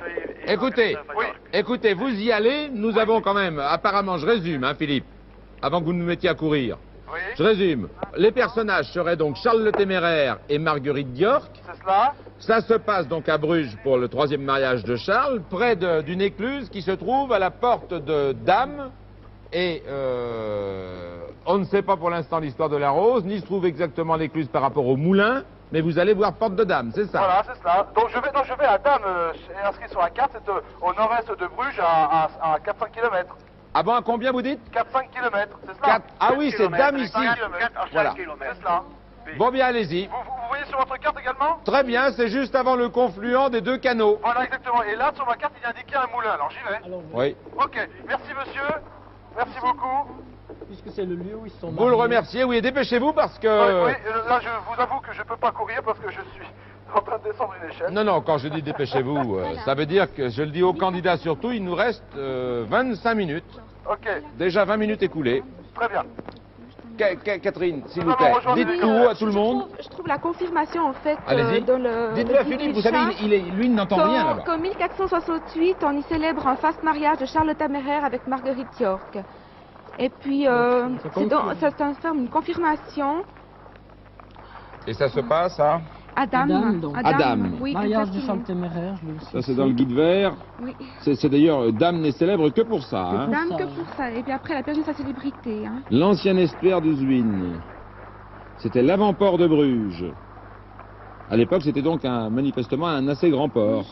Speaker 5: Et
Speaker 1: écoutez,
Speaker 5: Marguerite
Speaker 3: oui.
Speaker 5: York.
Speaker 1: Écoutez, vous y allez, nous avons quand même, apparemment, je résume, hein, Philippe, avant que vous nous mettiez à courir.
Speaker 3: Oui,
Speaker 1: Je résume. Les personnages seraient donc Charles le Téméraire et Marguerite York.
Speaker 3: c'est cela.
Speaker 1: Ça se passe donc à Bruges pour le 3e mariage de Charles, près d'une écluse qui se trouve à la porte de Dame. Et on ne sait pas pour l'instant l'histoire de la rose, ni se trouve exactement l'écluse par rapport au moulin, mais vous allez voir porte de Dame, c'est ça?
Speaker 3: Voilà, c'est cela. Donc je vais à Dame, c'est inscrit sur la carte, c'est au nord-est de Bruges, à 400 km.
Speaker 1: Ah bon, à combien vous dites?
Speaker 3: 4-5 km, c'est cela?
Speaker 1: Ah oui, c'est Dame ici.
Speaker 5: 4 à 5
Speaker 1: Voilà.
Speaker 5: kilomètres.
Speaker 3: C'est cela.
Speaker 1: Bon, bien, allez-y.
Speaker 3: Vous voyez sur votre carte également?
Speaker 1: Très bien, c'est juste avant le confluent des deux canaux.
Speaker 3: Voilà, exactement. Et là, sur ma carte, il est indiqué un moulin. Alors, j'y vais.
Speaker 2: Alors,
Speaker 1: Oui.
Speaker 3: Ok, merci monsieur. Merci beaucoup.
Speaker 2: puisque c'est le lieu où ils sont
Speaker 1: Vous le
Speaker 2: mariés.
Speaker 1: remerciez, oui, dépêchez-vous parce que...
Speaker 3: Oui, là, je vous avoue que je peux pas courir parce que je suis en train de descendre une échelle.
Speaker 1: Non, non, quand je dis dépêchez-vous, ça veut dire que, je le dis aux candidats surtout, il nous reste 25 minutes.
Speaker 3: Ok,
Speaker 1: Déjà 20 minutes écoulées.
Speaker 3: très bien.
Speaker 1: Catherine, s'il
Speaker 3: Nous
Speaker 1: vous plaît,
Speaker 3: allons rejoindre
Speaker 1: dites
Speaker 3: les
Speaker 1: tout haut à tout le monde.
Speaker 4: Je trouve la confirmation en fait
Speaker 1: Allez-y.
Speaker 4: dans le.
Speaker 1: Dites-le
Speaker 4: le
Speaker 1: à
Speaker 4: guide
Speaker 1: Philippe,
Speaker 4: du
Speaker 1: vous savez,
Speaker 4: chat,
Speaker 1: lui, il n'entend rien là-bas.
Speaker 4: qu'en 1468, on y célèbre un faste mariage de Charles le Téméraire avec Marguerite York. Et puis, ça confirme une confirmation.
Speaker 1: Et ça se passe à...
Speaker 4: Adam.
Speaker 2: donc.
Speaker 1: Adam.
Speaker 4: Oui,
Speaker 2: Mariage du
Speaker 4: exactement.
Speaker 2: Charles Téméraire, je le sais.
Speaker 1: Ça, c'est dans le guide vert.
Speaker 4: Oui.
Speaker 1: C'est d'ailleurs, Dame n'est célèbre que pour ça. Hein.
Speaker 4: Dame
Speaker 2: ça,
Speaker 4: que
Speaker 2: hein.
Speaker 4: pour ça. Et puis après, elle a perdu sa célébrité. Hein.
Speaker 1: L'ancien estuaire du Zwin. C'était l'avant-port de Bruges. À l'époque, c'était donc manifestement un assez grand port.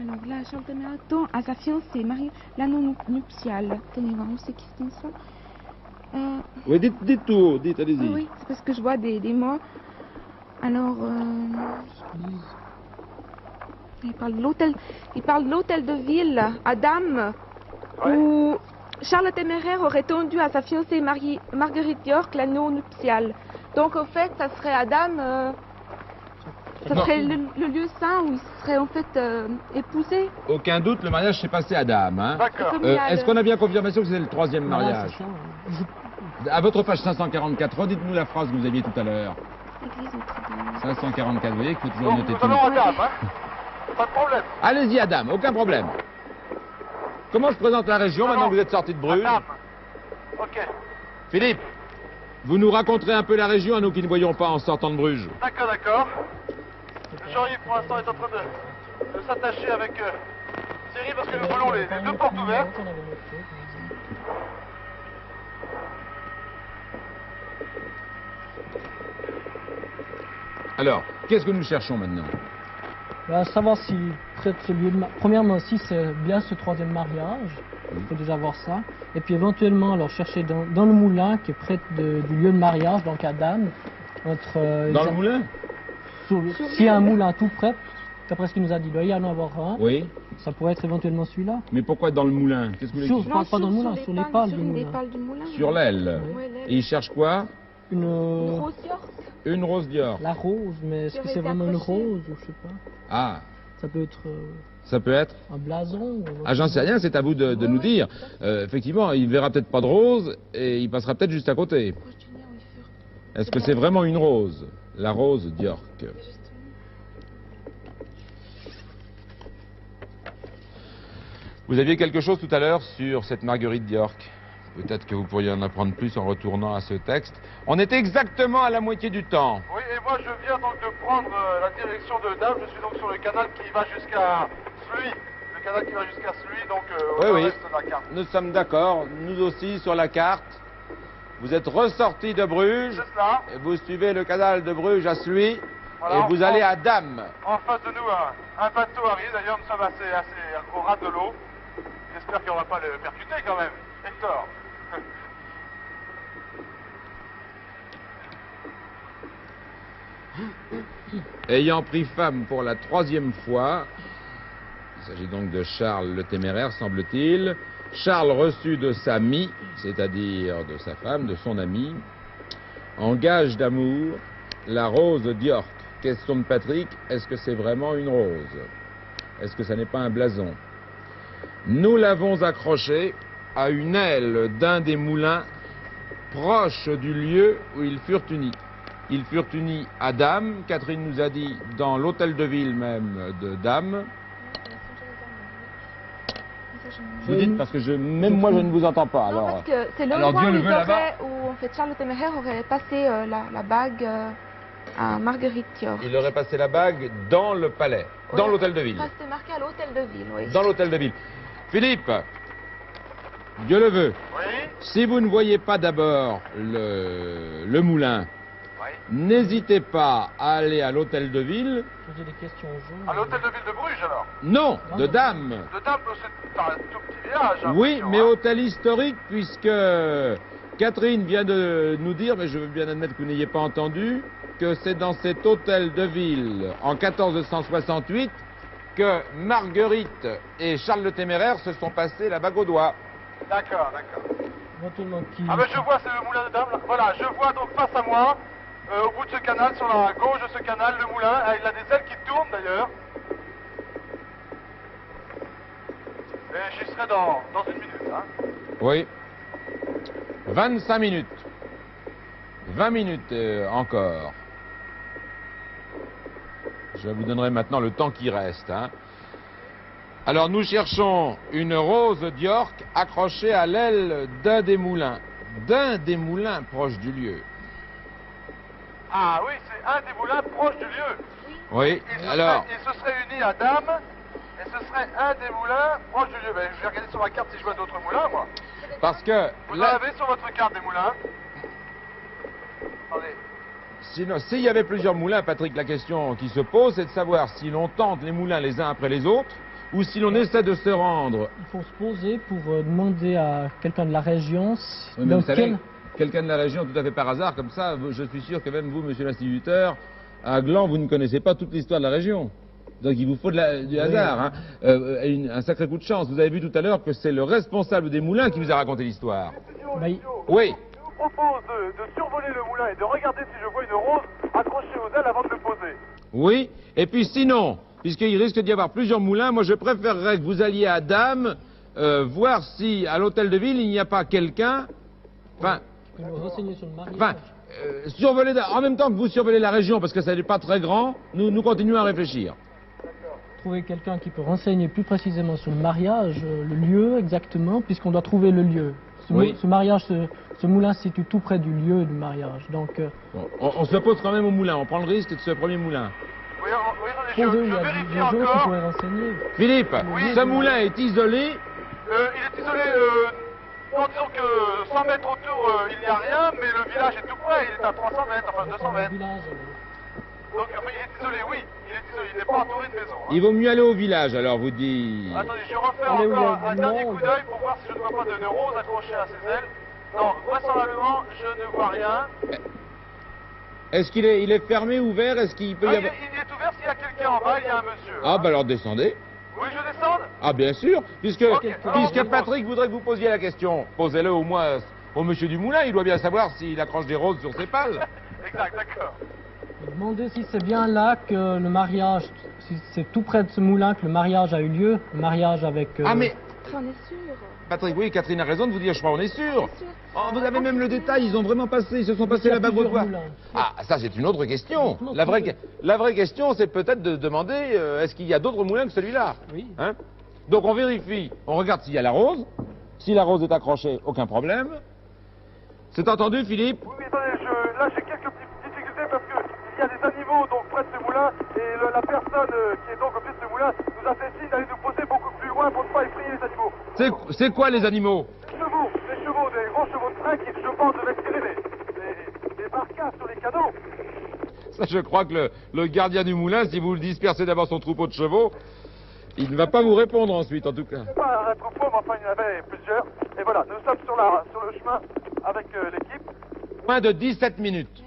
Speaker 4: Alors là, Charles Téméraire tend à sa fiancée, l'anneau nuptial. Tenez voir, on sait qui c'est ça.
Speaker 1: Oui, dites tout haut, dites, allez-y.
Speaker 4: Oui, c'est parce que je vois des mots. Alors, il parle de l'hôtel de ville à Dame,
Speaker 3: Ouais.
Speaker 4: où Charles Téméraire aurait tendu à sa fiancée Marguerite York l'anneau nuptial. Donc, en fait, ça serait à Dame, ça
Speaker 1: Non.
Speaker 4: serait le lieu saint où il serait en fait épousé.
Speaker 1: Aucun doute, le mariage s'est passé à Dame. Hein.
Speaker 3: D'accord.
Speaker 4: Comme il y a
Speaker 1: Est-ce qu'on a bien confirmation que c'est le troisième
Speaker 2: Voilà,
Speaker 1: mariage?
Speaker 2: c'est ça, ouais.
Speaker 1: À votre page 544, redites-nous la phrase que vous aviez tout à l'heure.
Speaker 4: Église Notre-Dame.
Speaker 1: 544, vous voyez qu'il faut toujours
Speaker 3: Donc,
Speaker 1: noter
Speaker 3: nous
Speaker 1: tout.
Speaker 3: allons à Dame, hein. Pas de problème.
Speaker 1: Allez-y à Dame, aucun problème. Comment se présente la région maintenant que vous êtes sorti de
Speaker 3: À
Speaker 1: Bruges?
Speaker 3: Dame. Ok,
Speaker 1: Philippe, vous nous raconterez un peu la région à nous qui ne voyons pas en sortant de Bruges.
Speaker 3: d'accord, d'accord. Jean-Yves, pour l'instant, est en train de s'attacher avec Thierry parce que nous voulons les deux portes ouvertes.
Speaker 1: Alors, qu'est-ce que nous cherchons maintenant?
Speaker 2: Bah, savoir si près de ce lieu de premièrement si c'est bien ce troisième mariage, il faut déjà voir ça. Et puis éventuellement alors chercher dans le moulin qui est près du lieu de mariage, donc à Dame, entre
Speaker 1: Dans le moulin?
Speaker 2: s'il y a un moulin tout près, d'après ce qu'il nous a dit, il doit y en avoir un.
Speaker 1: Oui.
Speaker 2: Ça pourrait être éventuellement celui-là.
Speaker 1: Mais pourquoi dans le moulin? Qu'est-ce que vous
Speaker 2: Sur-
Speaker 1: voulez
Speaker 2: Je parle pas dans le moulin, sur les pales du
Speaker 4: les
Speaker 2: moulin.
Speaker 4: pales du moulin.
Speaker 1: Sur l'aile.
Speaker 4: Ouais, l'aile.
Speaker 1: Et il cherche quoi?
Speaker 2: Une
Speaker 4: Rose York.
Speaker 1: Une rose Dior.
Speaker 2: la rose, mais est-ce
Speaker 4: Qui
Speaker 2: que
Speaker 4: aurait
Speaker 2: c'est
Speaker 4: été
Speaker 2: vraiment une
Speaker 4: accrochée.
Speaker 2: rose ou je sais pas.
Speaker 1: Ah,
Speaker 2: Ça peut être
Speaker 1: ça peut être?
Speaker 2: un blason. Ou
Speaker 1: Ah, j'en sais rien, c'est à vous de nous dire. Effectivement, il verra peut-être pas de rose et il passera peut-être juste à côté.
Speaker 4: Proche du nez où ils furent.
Speaker 1: Est-ce que c'est vraiment une rose? La rose d'York. Vous aviez quelque chose tout à l'heure sur cette Marguerite d'York. Peut-être que vous pourriez en apprendre plus en retournant à ce texte. On est exactement à la moitié du temps.
Speaker 3: Oui, et moi je viens donc de prendre la direction de Dame. Je suis donc sur le canal qui va jusqu'à Sluy. Le canal qui va jusqu'à Sluy, donc au
Speaker 1: Oui, oui.
Speaker 3: nord-est de la carte.
Speaker 1: Nous sommes d'accord, nous aussi sur la carte. Vous êtes ressorti de Bruges,
Speaker 3: C'est cela.
Speaker 1: et vous suivez le canal de Bruges à Sluy,
Speaker 3: Voilà,
Speaker 1: et vous
Speaker 3: en-
Speaker 1: allez à Dame.
Speaker 3: En face de nous, un bateau arrive. D'ailleurs, nous sommes assez au ras de l'eau. J'espère qu'on ne va pas le percuter quand même. Hector.
Speaker 1: Ayant pris femme pour la troisième fois, il s'agit donc de Charles le Téméraire, semble-t-il, Charles reçut de sa mie, c'est-à-dire de sa femme, de son amie, en gage d'amour, la rose d'York. Question de Patrick, est-ce que c'est vraiment une rose? Est-ce que ça n'est pas un blason? Nous l'avons accrochée à une aile d'un des moulins proche du lieu où ils furent unis. Ils furent unis à Dame, Catherine nous a dit dans l'hôtel de ville même de Dame. Vous dites parce que même moi je ne vous entends pas.
Speaker 4: Non,
Speaker 1: Alors,
Speaker 4: parce que c'est le
Speaker 1: alors,
Speaker 4: endroit
Speaker 1: Dieu
Speaker 4: où,
Speaker 1: le
Speaker 4: ils
Speaker 1: veut, là-bas.
Speaker 4: où en fait Charles Téméraire aurait passé la bague à Marguerite York.
Speaker 1: il aurait passé la bague dans le palais, dans
Speaker 4: Ouais.
Speaker 1: l'hôtel de ville.
Speaker 4: Ça, c'était marqué à l'hôtel de ville, oui.
Speaker 1: Dans l'hôtel de ville. Philippe, Dieu le veut.
Speaker 3: Oui.
Speaker 1: Si vous ne voyez pas d'abord le moulin, N'hésitez pas à aller à l'hôtel de ville.
Speaker 2: Poser des questions aux gens.
Speaker 3: À l'hôtel de ville de Bruges, alors?
Speaker 1: Non, de Dame.
Speaker 3: De Dame, c'est un tout petit village. Hein,
Speaker 1: Oui,
Speaker 3: bien sûr,
Speaker 1: mais
Speaker 3: hein.
Speaker 1: hôtel historique, puisque Catherine vient de nous dire, mais je veux bien admettre que vous n'ayez pas entendu, que c'est dans cet hôtel de ville, en 1468, que Marguerite et Charles le Téméraire se sont passés la bague au doigt.
Speaker 3: D'accord, d'accord.
Speaker 2: Éventuellement qui...
Speaker 3: Ah ben je vois, c'est le moulin de Dame, là. Voilà, je vois donc face à moi, au bout de ce canal, sur la gauche de ce canal, le moulin. Ah, il a des ailes qui tournent d'ailleurs. Et j'y serai dans une minute. Hein.
Speaker 1: Oui. 25 minutes. 20 minutes encore. Je vous donnerai maintenant le temps qui reste. Hein. Alors nous cherchons une rose d'York accrochée à l'aile d'un des moulins. D'un des moulins proche du lieu.
Speaker 3: Ah oui, c'est un des moulins proches du lieu.
Speaker 1: Oui, alors...
Speaker 3: Il se serait uni à Dame, et ce serait un des moulins proches du lieu. Ben, je vais regarder sur ma carte si je vois d'autres moulins, moi.
Speaker 1: Parce que...
Speaker 3: Vous en
Speaker 1: là,
Speaker 3: avez sur votre carte des moulins? Attendez.
Speaker 1: sinon, s'il y avait plusieurs moulins, Patrick, la question qui se pose, c'est de savoir si l'on tente les moulins les uns après les autres, ou si l'on essaie de se rendre...
Speaker 2: Il faut se poser pour demander à quelqu'un de la région...
Speaker 1: Oui, mais vous savez, quelqu'un de la région, tout à fait par hasard, comme ça, je suis sûr que même vous, monsieur l'instituteur, à Gland, vous ne connaissez pas toute l'histoire de la région. Donc il vous faut du hasard, hein. Un sacré coup de chance. Vous avez vu tout à l'heure que c'est le responsable des moulins qui vous a raconté l'histoire.
Speaker 2: Bah,
Speaker 1: Oui.
Speaker 3: Je vous propose de survoler le moulin et de regarder si je vois une rose accrochée aux ailes avant de le poser.
Speaker 1: Oui. Et puis sinon, puisqu'il risque d'y avoir plusieurs moulins, moi je préférerais que vous alliez à Dame, voir si à l'hôtel de ville il n'y a pas quelqu'un... Enfin...
Speaker 2: Tu peux nous renseigner sur le mariage.
Speaker 1: Enfin, survoler, en même temps que vous survolez la région, parce que ça n'est pas très grand, nous continuons à réfléchir.
Speaker 2: Trouver quelqu'un qui peut renseigner plus précisément sur le mariage, le lieu exactement, puisqu'on doit trouver le lieu.
Speaker 1: Oui.
Speaker 2: Ce mariage, ce moulin se situe tout près du lieu du mariage. Donc,
Speaker 1: Bon, on se pose quand même au moulin, on prend le risque de ce premier moulin.
Speaker 3: Oui, attendez,
Speaker 2: il y
Speaker 3: je
Speaker 2: a
Speaker 3: vérifie
Speaker 2: des gens qui
Speaker 3: encore.
Speaker 2: pourraient renseigner.
Speaker 1: Philippe,
Speaker 3: Oui.
Speaker 1: ce moulin est isolé.
Speaker 3: Il est isolé, non, disons que 100 mètres autour, il n'y a rien, mais le village est tout près, il est à 300 mètres, enfin 200
Speaker 2: Le
Speaker 3: mètres.
Speaker 2: village,
Speaker 3: Donc, il est isolé, oui, il est isolé, il n'est pas entouré de maisons. Hein.
Speaker 1: Il vaut mieux aller au village, alors vous dites.
Speaker 3: Attendez, je refais
Speaker 2: Allez, oui,
Speaker 3: encore un
Speaker 2: non,
Speaker 3: dernier coup d'œil pour voir si je ne vois pas de rose accrochée à ses ailes. Non, vraisemblablement, je ne vois rien.
Speaker 1: Est-ce qu'il est, il est fermé, ouvert? Est-ce qu'il peut y
Speaker 3: Ah,
Speaker 1: avoir...
Speaker 3: il est ouvert, s'il y a quelqu'un en bas, il y a un monsieur.
Speaker 1: Ah,
Speaker 3: hein.
Speaker 1: bah alors descendez.
Speaker 3: Oui, je descende.
Speaker 1: Ah, bien sûr, puisque,
Speaker 3: Ok,
Speaker 1: puisque
Speaker 3: alors,
Speaker 1: Patrick voudrait que vous posiez la question. Posez-le au moins au monsieur du moulin, il doit bien savoir s'il accroche des roses sur ses pales.
Speaker 3: Exact, d'accord.
Speaker 2: Demandez si c'est bien là que le mariage, si c'est tout près de ce moulin que le mariage a eu lieu, le mariage avec...
Speaker 1: Ah, mais,
Speaker 4: On est sûr.
Speaker 1: Patrick, oui, Catherine a raison de vous dire, je crois, on est sûr.
Speaker 4: Bien sûr.
Speaker 1: Oh, vous avez même le détail, ils ont vraiment passé, ils se sont passés la bague au doigt. Ah, ça c'est une autre question. La vraie question, c'est peut-être de demander, est-ce qu'il y a d'autres moulins que celui-là?
Speaker 2: Oui.
Speaker 1: Hein? Donc on vérifie, on regarde s'il y a la rose. Si la rose est accrochée, aucun problème. C'est entendu, Philippe?
Speaker 3: Oui, mais attendez, là j'ai quelques petites difficultés parce qu'il y a des animaux donc près de ce moulin et la personne qui est donc au pied de ce moulin nous a fait signe d'aller nous poser beaucoup plus loin pour ne pas effrayer les animaux.
Speaker 1: C'est quoi les animaux?
Speaker 3: Des chevaux, des grands chevaux de train qui, je pense, devaient tirer des barcasses sur les canaux.
Speaker 1: Ça, je crois que le gardien du moulin, si vous le dispersez d'abord son troupeau de chevaux, il ne va pas vous répondre ensuite, en tout cas.
Speaker 3: C'est pas un troupeau, mais enfin il y en avait plusieurs. Et voilà, nous sommes sur le chemin avec l'équipe.
Speaker 1: Moins de 17 minutes.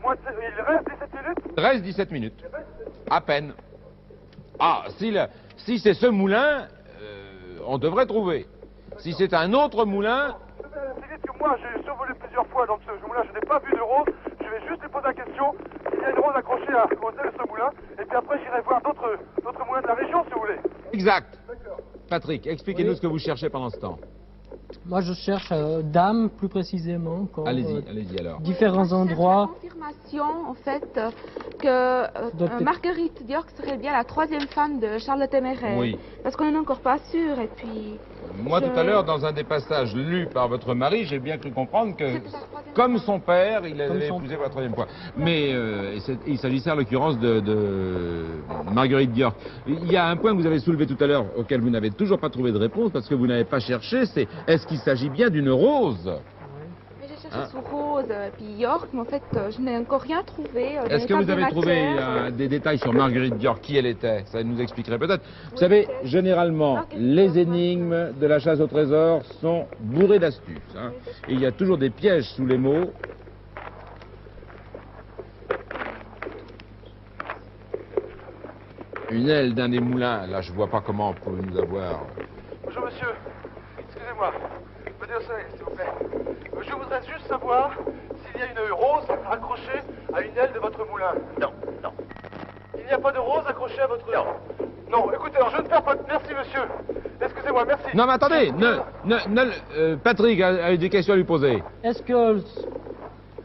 Speaker 3: Il reste 17 minutes.
Speaker 1: Il reste 17 minutes. À peine. Ah, si c'est ce moulin, on devrait trouver. Si c'est un autre moulin...
Speaker 3: C'est vite que moi j'ai survolé plusieurs fois dans ce moulin, je n'ai pas vu de rose. Je vais juste lui poser la question s'il y a une rose accrochée aux ailes de ce moulin. Et puis après j'irai voir d'autres moulins de la région si vous voulez.
Speaker 1: Exact. Patrick, expliquez-nous
Speaker 2: Oui.
Speaker 1: ce que vous cherchez pendant ce temps.
Speaker 2: Moi, je cherche Dame, plus précisément. Encore,
Speaker 1: Allez-y alors.
Speaker 2: Différents endroits.
Speaker 4: J'ai la confirmation, en fait, que
Speaker 2: Doit être-
Speaker 4: Marguerite d'York serait bien la troisième femme de Charles le Téméraire.
Speaker 1: Oui.
Speaker 4: Parce qu'on n'est encore pas sûr, et puis...
Speaker 1: Moi, tout à l'heure, dans un des passages lus par votre mari, j'ai bien cru comprendre que,
Speaker 4: C'était la troisième
Speaker 1: comme
Speaker 4: fois.
Speaker 1: son père, il
Speaker 2: Comme
Speaker 1: avait
Speaker 2: son
Speaker 1: épousé pour la troisième fois. Mais il s'agissait en l'occurrence de Marguerite d'York. Il y a un point que vous avez soulevé tout à l'heure, auquel vous n'avez toujours pas trouvé de réponse, parce que vous n'avez pas cherché, c'est est-ce qu'il s'agit bien d'une rose?
Speaker 4: Mais j'ai cherché sur Rose et puis York, mais en fait, je n'ai encore rien trouvé. dans
Speaker 1: Est-ce
Speaker 4: les
Speaker 1: que vous
Speaker 4: tables
Speaker 1: avez
Speaker 4: de
Speaker 1: trouvé
Speaker 4: matière,
Speaker 1: des détails sur Marguerite York, qui elle était? Ça nous expliquerait peut-être. Vous
Speaker 4: Oui,
Speaker 1: savez,
Speaker 4: peut-être.
Speaker 1: généralement,
Speaker 4: Marguerite
Speaker 1: les
Speaker 4: York,
Speaker 1: énigmes de la chasse au trésor sont bourrées d'astuces. Hein. Et il y a toujours des pièges sous les mots. Une aile d'un des moulins, là je vois pas comment on peut nous avoir.
Speaker 3: Bonjour monsieur, excusez-moi, venez au soleil s'il vous plaît. Je voudrais juste savoir s'il y a une rose accrochée à une aile de votre moulin.
Speaker 5: Non, non.
Speaker 3: Il n'y a pas de rose accrochée à votre... Non. Non, écoutez, alors je ne perds pas de... Merci monsieur. Excusez-moi, merci.
Speaker 1: Non mais attendez, Patrick a des questions à lui poser.
Speaker 2: Est-ce que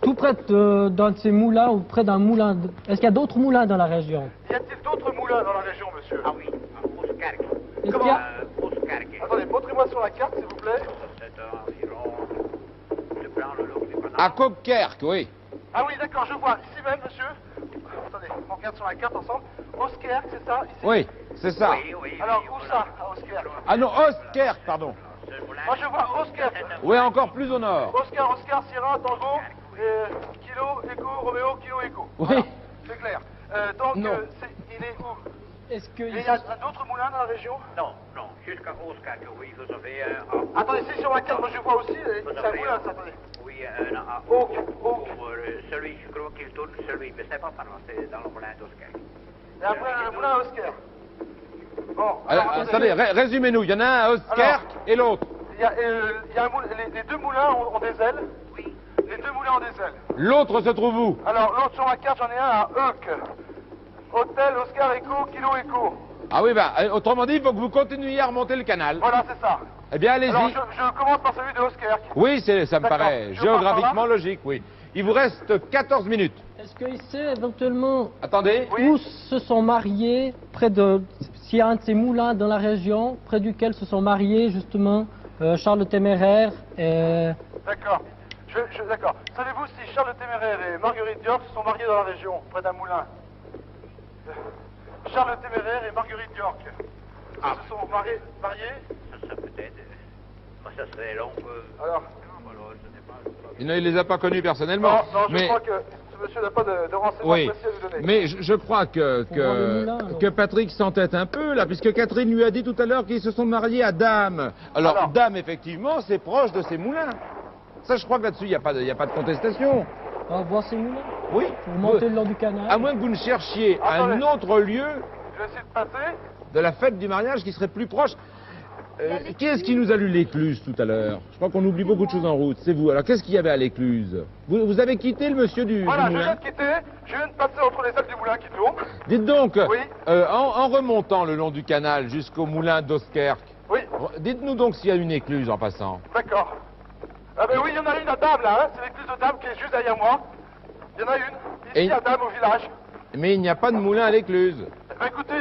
Speaker 2: tout près d'un de ces moulins ou près d'un moulin, est-ce qu'il y a d'autres moulins dans la région?
Speaker 3: Y a-t-il d'autres moulins dans la région, monsieur?
Speaker 5: Ah oui, à Oskerk.
Speaker 2: Est-ce qu'il y a...
Speaker 5: Oskerk.
Speaker 3: Attendez, montrez-moi sur la carte, s'il vous plaît.
Speaker 5: C'est environ... Je prends le long du canal.
Speaker 1: À Coquerque, oui.
Speaker 3: Ah oui, d'accord, je vois. Ici même, monsieur. Attendez, on regarde sur la carte ensemble. Oskerk, c'est ça? Ici.
Speaker 1: Oui, c'est ça.
Speaker 5: Oui, oui,
Speaker 3: Alors,
Speaker 5: oui,
Speaker 3: où
Speaker 5: voilà.
Speaker 3: ça, à Oskerk?
Speaker 1: Ah non, Oskerque, pardon.
Speaker 5: Ce moulin-
Speaker 3: Moi, je vois Oskerk.
Speaker 1: Oui, encore plus au nord.
Speaker 3: Oscar, Sierra, Tango, Kilo, Echo, Roméo, Kilo, Echo.
Speaker 2: Oui.
Speaker 3: Voilà, c'est clair. Donc,
Speaker 1: Non.
Speaker 3: il est où?
Speaker 2: Est-ce que...
Speaker 3: Et il y a d'autres moulins dans la région?
Speaker 5: Non, non, jusqu'à Oskerk, oui, vous avez
Speaker 3: Attendez, si sur la carte, moi je vois aussi, c'est un moulin, ça, attendez.
Speaker 5: Oui, un à
Speaker 3: Oak,
Speaker 5: pour
Speaker 3: Oak.
Speaker 5: celui, je crois qu'il tourne celui, mais c'est pas par là, c'est dans le moulin d'Oskerk.
Speaker 3: Et après, un moulin à Oscar. Bon,
Speaker 1: Attendez, résumez-nous. Il y en a un à Oskerque et l'autre.
Speaker 3: Il y a un moulin, les deux moulins ont des ailes.
Speaker 5: Oui.
Speaker 3: Les deux moulins ont des ailes.
Speaker 1: L'autre se trouve où?
Speaker 3: Alors, l'autre sur la carte, j'en ai un à Oak. Hôtel, Oscar, Echo, Kilo, Echo.
Speaker 1: Ah oui, bah, autrement dit, il faut que vous continuiez à remonter le canal.
Speaker 3: Voilà, c'est ça.
Speaker 1: Eh bien,
Speaker 3: Alors,
Speaker 1: allez-y.
Speaker 3: je commence par celui de Oscar.
Speaker 1: Oui, ça me
Speaker 3: D'accord.
Speaker 1: paraît
Speaker 3: Je
Speaker 1: géographiquement
Speaker 3: pars par là.
Speaker 1: logique, oui. Il vous reste 14 minutes.
Speaker 2: Est-ce qu'il sait éventuellement
Speaker 1: Attendez.
Speaker 3: Oui.
Speaker 2: où se sont mariés, près de... S'il y a un de ces moulins dans la région, près duquel se sont mariés justement Charles le Téméraire et...
Speaker 3: D'accord. D'accord. Savez-vous si Charles le Téméraire et Marguerite York se sont mariés dans la région, près d'un moulin? Charles le Téméraire et Marguerite York se sont mariés?
Speaker 5: Ça peut-être. Ça serait long.
Speaker 3: Alors?
Speaker 5: Voilà, je n'ai pas.
Speaker 1: Il ne les a pas connus
Speaker 3: Non,
Speaker 1: personnellement.
Speaker 3: non, je
Speaker 1: mais...
Speaker 3: crois que ce monsieur n'a pas de renseignements
Speaker 1: Oui,
Speaker 3: précis à nous donner.
Speaker 1: mais je crois
Speaker 2: voir le moulin, alors.
Speaker 1: que Patrick s'entête un peu là, puisque Catherine lui a dit tout à l'heure qu'ils se sont mariés à Dame. Alors, Dame, effectivement, c'est proche de ces moulins. Ça, je crois que là-dessus, il n'y a pas de contestation.
Speaker 2: On va voir ces moulins
Speaker 1: Oui.
Speaker 2: pour monter le long du canal.
Speaker 1: À moins que vous ne cherchiez
Speaker 3: Attendez.
Speaker 1: un autre lieu
Speaker 3: Je vais essayer de passer.
Speaker 1: de la fête du mariage qui serait plus proche. Qui est-ce qui nous a lu l'écluse tout à l'heure? Je crois qu'on oublie beaucoup de choses en route. C'est vous. Alors, qu'est-ce qu'il y avait à l'écluse? Vous avez quitté le monsieur du
Speaker 3: Voilà, je
Speaker 1: moulin?
Speaker 3: viens de quitter. Je viens de passer entre les ailes du moulin qui tournent.
Speaker 1: Dites donc,
Speaker 3: Oui.
Speaker 1: en remontant le long du canal jusqu'au moulin d'Oskerk,
Speaker 3: Oui,
Speaker 1: dites-nous donc s'il y a une écluse en passant.
Speaker 3: d'accord. Ah ben oui, il y en a une à Dame là, hein. C'est l'église de Dame qui est juste derrière moi. Il y en a une, ici
Speaker 1: Et-
Speaker 3: à Dame au village.
Speaker 1: Mais il n'y a pas de moulin à l'écluse.
Speaker 3: Eh ben écoutez,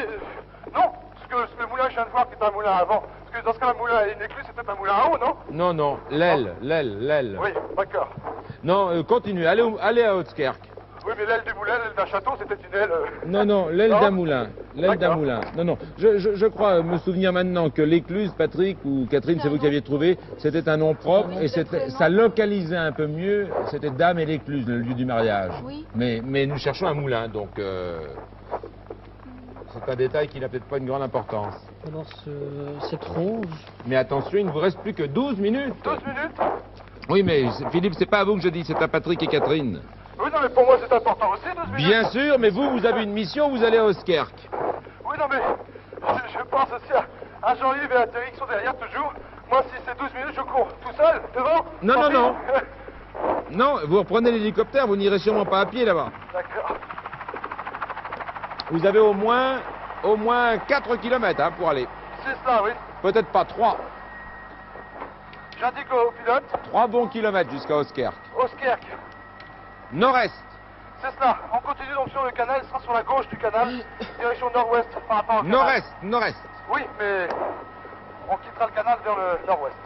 Speaker 3: non, parce que le moulin que je viens de voir qui est un moulin avant. Parce que dans ce cas, un moulin et une écluse, c'est peut-être un moulin à eau, non?
Speaker 1: Non, non, l'aile.
Speaker 3: Oui, d'accord.
Speaker 1: Non, continuez, allez à Oskerk.
Speaker 3: Oui, mais l'aile du moulin, l'aile d'un château, c'était une aile...
Speaker 1: Non, l'aile
Speaker 3: Non.
Speaker 1: d'un moulin. L'aile d'un
Speaker 3: D'accord.
Speaker 1: moulin. Non, je crois me souvenir maintenant que l'écluse, Patrick ou Catherine, c'est vous qui aviez trouvé, c'était un nom propre et ça localisait un peu mieux, c'était Dame et l'écluse, le lieu du mariage.
Speaker 4: Oui.
Speaker 1: Mais nous cherchons un moulin, donc c'est un détail qui n'a peut-être pas une grande importance.
Speaker 2: Alors cette rose...
Speaker 1: Mais attention, il ne vous reste plus que 12 minutes.
Speaker 3: 12 minutes?
Speaker 1: Oui, mais Philippe, c'est pas à vous que je dis, c'est à Patrick et Catherine.
Speaker 3: Oui, non, mais pour moi, c'est important aussi, 12 minutes.
Speaker 1: Bien sûr, mais vous avez une mission, vous allez à Oskerk.
Speaker 3: Oui, non, mais je pense aussi à Jean-Yves et à Thierry qui sont derrière toujours. Moi, si c'est 12 minutes, je cours tout seul, devant.
Speaker 1: Non,
Speaker 3: Tant
Speaker 1: non,
Speaker 3: pis.
Speaker 1: non. Non, vous reprenez l'hélicoptère, vous n'irez sûrement pas à pied là-bas.
Speaker 3: D'accord.
Speaker 1: Vous avez au moins 4 km pour aller.
Speaker 3: C'est ça, oui.
Speaker 1: Peut-être pas 3.
Speaker 3: J'indique au pilote,
Speaker 1: 3 bons kilomètres jusqu'à Oskerk.
Speaker 3: Oskerk.
Speaker 1: Nord-est.
Speaker 3: C'est cela. On continue donc sur le canal, ce sera sur la gauche du canal, direction nord-ouest par rapport au canal.
Speaker 1: Nord-est.
Speaker 3: Oui, mais on quittera le canal vers le nord-ouest.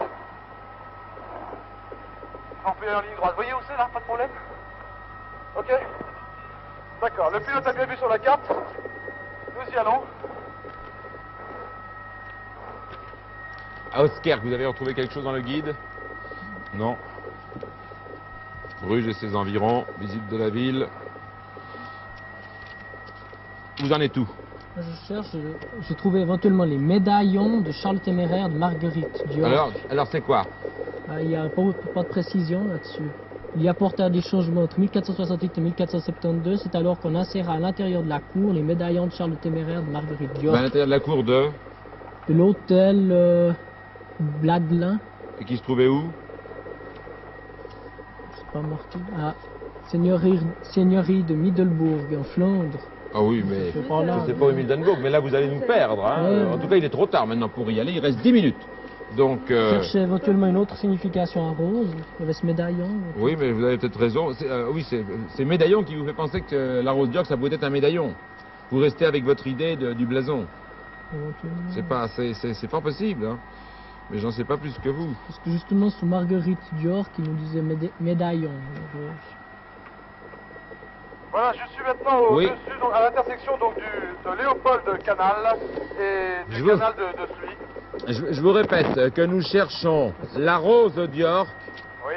Speaker 3: On peut y aller en ligne droite. Vous voyez où c'est là? Pas de problème? Ok? D'accord. Le pilote a bien vu sur la carte. Nous y allons.
Speaker 1: À Oskerk, vous avez retrouvé quelque chose dans le guide? Non. Bruges et ses environs, visite de la ville. Vous en êtes où?
Speaker 2: Je cherche, j'ai trouvé éventuellement les médaillons de Charles le Téméraire de Marguerite Dior.
Speaker 1: Alors c'est quoi?
Speaker 2: Il n'y a pas de précision là-dessus. Il y apporta des changements entre 1468 et 1472. C'est alors qu'on inséra à l'intérieur de la cour les médaillons de Charles le Téméraire de Marguerite Dior.
Speaker 1: À l'intérieur de la cour de
Speaker 2: l'hôtel Bladelin.
Speaker 1: Et qui se trouvait où?
Speaker 2: C'est pas marqué. Ah, seigneurie de Middelbourg en Flandre.
Speaker 1: Ah oui, mais
Speaker 2: C'est par là.
Speaker 1: je sais pas où est Mildenburg, mais là vous allez nous perdre. Hein.
Speaker 2: Ouais.
Speaker 1: En tout cas, il est trop tard maintenant pour y aller. Il reste 10 minutes. Donc,
Speaker 2: Cherchez éventuellement une autre signification à rose. Il y avait ce médaillon.
Speaker 1: oui, mais vous avez peut-être raison. Oui, c'est médaillon qui vous fait penser que la rose d'York, ça pouvait être un médaillon. Vous restez avec votre idée du blason.
Speaker 2: Éventuellement.
Speaker 1: C'est pas possible. Hein. Mais j'en sais pas plus que vous.
Speaker 2: Parce que justement, sous Marguerite Dior, qui nous disait médaillon.
Speaker 3: Voilà, je suis maintenant
Speaker 1: Oui.
Speaker 3: au-dessus, donc, à l'intersection donc, de Léopold Canal et du
Speaker 1: Je veux-
Speaker 3: canal de Suy.
Speaker 1: Je vous répète que nous cherchons la rose d'York
Speaker 3: Oui.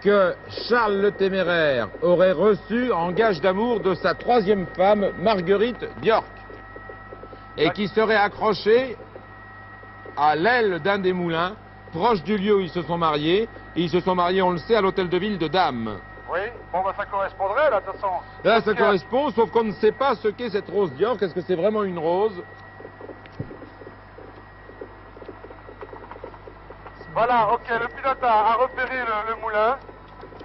Speaker 1: que Charles le Téméraire aurait reçu en gage d'amour de sa troisième femme, Marguerite d'York, et qui serait accrochée à l'aile d'un des moulins, proche du lieu où ils se sont mariés. Et ils se sont mariés, on le sait, à l'hôtel de ville de Dame.
Speaker 3: Oui, bon, bah, ça correspondrait, là, de toute façon.
Speaker 1: Là, ça
Speaker 3: Parce que-
Speaker 1: correspond, sauf qu'on ne sait pas ce qu'est cette rose d'York. Est-ce que c'est vraiment une rose?
Speaker 3: Voilà, ok, le pilote a repéré le moulin.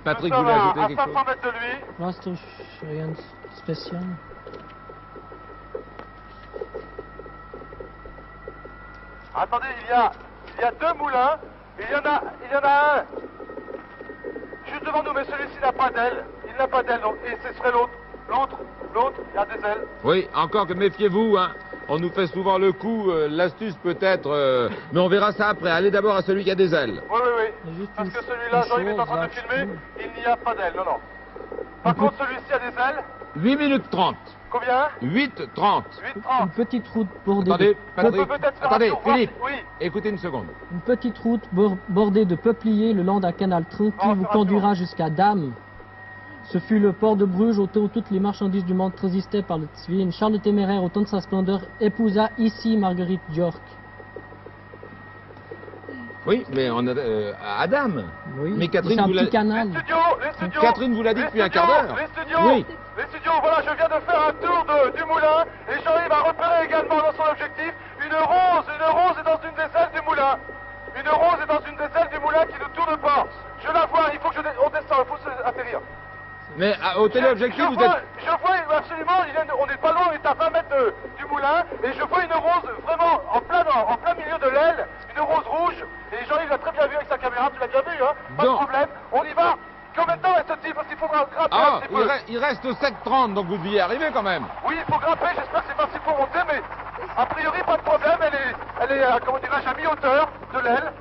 Speaker 1: Patrick
Speaker 3: Nous sommes
Speaker 1: voulait
Speaker 3: à
Speaker 1: ajouter quelque
Speaker 3: 500
Speaker 1: chose.
Speaker 3: mètres de lui.
Speaker 2: Pour l'instant, je rien de spécial.
Speaker 3: Attendez, il y a deux moulins. Il y en a un juste devant nous, mais celui-ci n'a pas d'aile. Il n'a pas d'aile, donc, et ce serait l'autre. L'autre, il a des ailes.
Speaker 1: Oui, encore que méfiez-vous, hein. On nous fait souvent le coup, l'astuce peut-être, mais on verra ça après. Allez d'abord à celui qui a des ailes.
Speaker 3: Oui, oui,
Speaker 2: Il y a
Speaker 3: oui.
Speaker 2: juste
Speaker 3: Parce
Speaker 2: une-
Speaker 3: que celui-là,
Speaker 2: une
Speaker 3: Jean-Yves est en
Speaker 2: chose,
Speaker 3: train de
Speaker 2: là,
Speaker 3: filmer,
Speaker 2: je
Speaker 3: il n'y a pas d'aile, non, non. Par contre, celui-ci a des ailes.
Speaker 1: 8 minutes 30.
Speaker 3: Combien
Speaker 1: 8:30.
Speaker 3: 8,30.
Speaker 2: Une petite route bordée
Speaker 1: Attendez,
Speaker 2: de
Speaker 1: Patrick.
Speaker 3: On peut peut-être faire un
Speaker 1: Attendez,
Speaker 3: tour, voir
Speaker 1: Philippe.
Speaker 3: si- Oui.
Speaker 1: Écoutez une seconde.
Speaker 2: Une petite route bordée de peupliers le long d'un canal tranquille
Speaker 3: Oh,
Speaker 2: vous
Speaker 3: ça
Speaker 2: conduira jusqu'à Dame. Ce fut le port de Bruges où toutes les marchandises du monde transitaient par le Zwin. Charles le Téméraire, au temps de sa splendeur, épousa ici Marguerite Diork.
Speaker 1: Oui, mais on a Adam.
Speaker 2: Oui,
Speaker 1: Mais Catherine,
Speaker 2: c'est un
Speaker 1: vous
Speaker 2: petit
Speaker 1: l'a-
Speaker 2: canal.
Speaker 3: Les studios.
Speaker 1: Catherine vous l'a dit
Speaker 3: Les
Speaker 1: depuis un
Speaker 3: studios,
Speaker 1: quart d'heure.
Speaker 3: Les studios.
Speaker 1: Oui.
Speaker 3: Les studios, voilà, je viens de faire un tour du moulin et Jean-Yves a repéré également dans son objectif une rose est dans une des ailes du moulin. Une rose est dans une des ailes du moulin qui ne tourne pas. Je la vois, il faut que on descend, il faut atterrir.
Speaker 1: Mais au téléobjectif, vous êtes...
Speaker 3: Je vois absolument, on n'est pas loin, on est à 20 mètres du moulin, et je vois une rose vraiment en plein milieu de l'aile, une rose rouge, et Jean-Yves l'a très bien vu avec sa caméra, tu l'as bien vu, hein, pas de
Speaker 1: Donc.
Speaker 3: problème, on y va. Combien de temps reste-t-il? Parce qu'il faut grimper un
Speaker 1: Ah,
Speaker 3: petit peu.
Speaker 1: il reste 7:30, donc vous deviez y arriver quand même.
Speaker 3: Oui, il faut grimper, j'espère que c'est parti pour monter, mais a priori pas de problème, elle est comment dirais-je, à mi-hauteur de l'aile.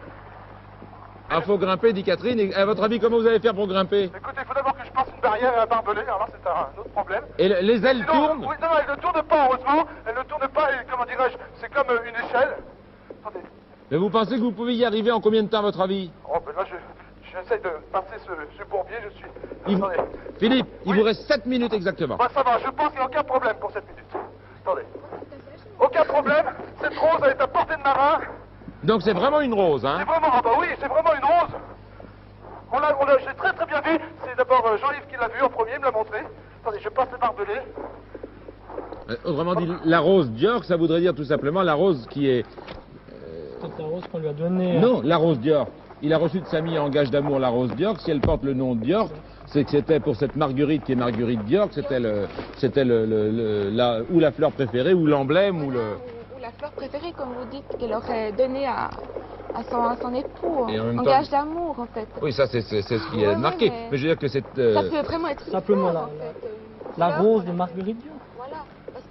Speaker 1: Il faut grimper, dit Catherine. Et à votre avis, comment vous allez faire pour grimper?
Speaker 3: Écoutez, il faut d'abord que je passe une barrière et un barbelé, alors là c'est un autre problème.
Speaker 1: Et les ailes
Speaker 3: Sinon,
Speaker 1: tournent?
Speaker 3: oui, non, elle ne tourne pas, heureusement. Elle ne tourne pas, et comment dirais-je, c'est comme une échelle. Attendez.
Speaker 1: Mais vous pensez que vous pouvez y arriver en combien de temps, à votre avis?
Speaker 3: Oh, ben là, j'essaie de passer ce bourbier, je suis...
Speaker 1: Il-
Speaker 3: Attendez.
Speaker 1: Philippe, il
Speaker 3: Oui.
Speaker 1: vous reste 7 minutes exactement.
Speaker 3: Bah, ça va, je pense qu'il n'y a aucun problème pour cette minute. Attendez. Aucun problème, cette rose, elle est à portée de ma main.
Speaker 1: Donc c'est vraiment une rose, hein?
Speaker 3: C'est vraiment, ah bah oui, c'est vraiment une rose. J'ai très très bien vu. C'est d'abord Jean-Yves qui l'a vu en premier, il me l'a montré. Attendez, je passe le barbelé.
Speaker 1: Autrement dit, la rose d'York, ça voudrait dire tout simplement la rose qui est...
Speaker 2: C'est la rose qu'on lui a donnée.
Speaker 1: Non, la rose d'York. Il a reçu de Samy en gage d'amour la rose d'York. Si elle porte le nom d'York, c'est que c'était pour cette Marguerite qui est Marguerite d'York, c'était ou la fleur préférée, ou l'emblème, ou le...
Speaker 4: Ou la fleur préférée, comme vous dites, qu'elle aurait donnée à son époux,
Speaker 1: Et en même
Speaker 4: en
Speaker 1: temps-
Speaker 4: gage d'amour, en fait.
Speaker 1: Oui, ça c'est ce qui est
Speaker 4: Ouais,
Speaker 1: marqué.
Speaker 4: mais-
Speaker 1: Mais je veux dire que c'est...
Speaker 4: Ça peut vraiment être une
Speaker 2: Simplement
Speaker 4: fleur,
Speaker 2: la-
Speaker 4: en fait.
Speaker 2: La
Speaker 4: Fleur,
Speaker 2: rose de Marguerite Diork.
Speaker 4: Voilà, parce que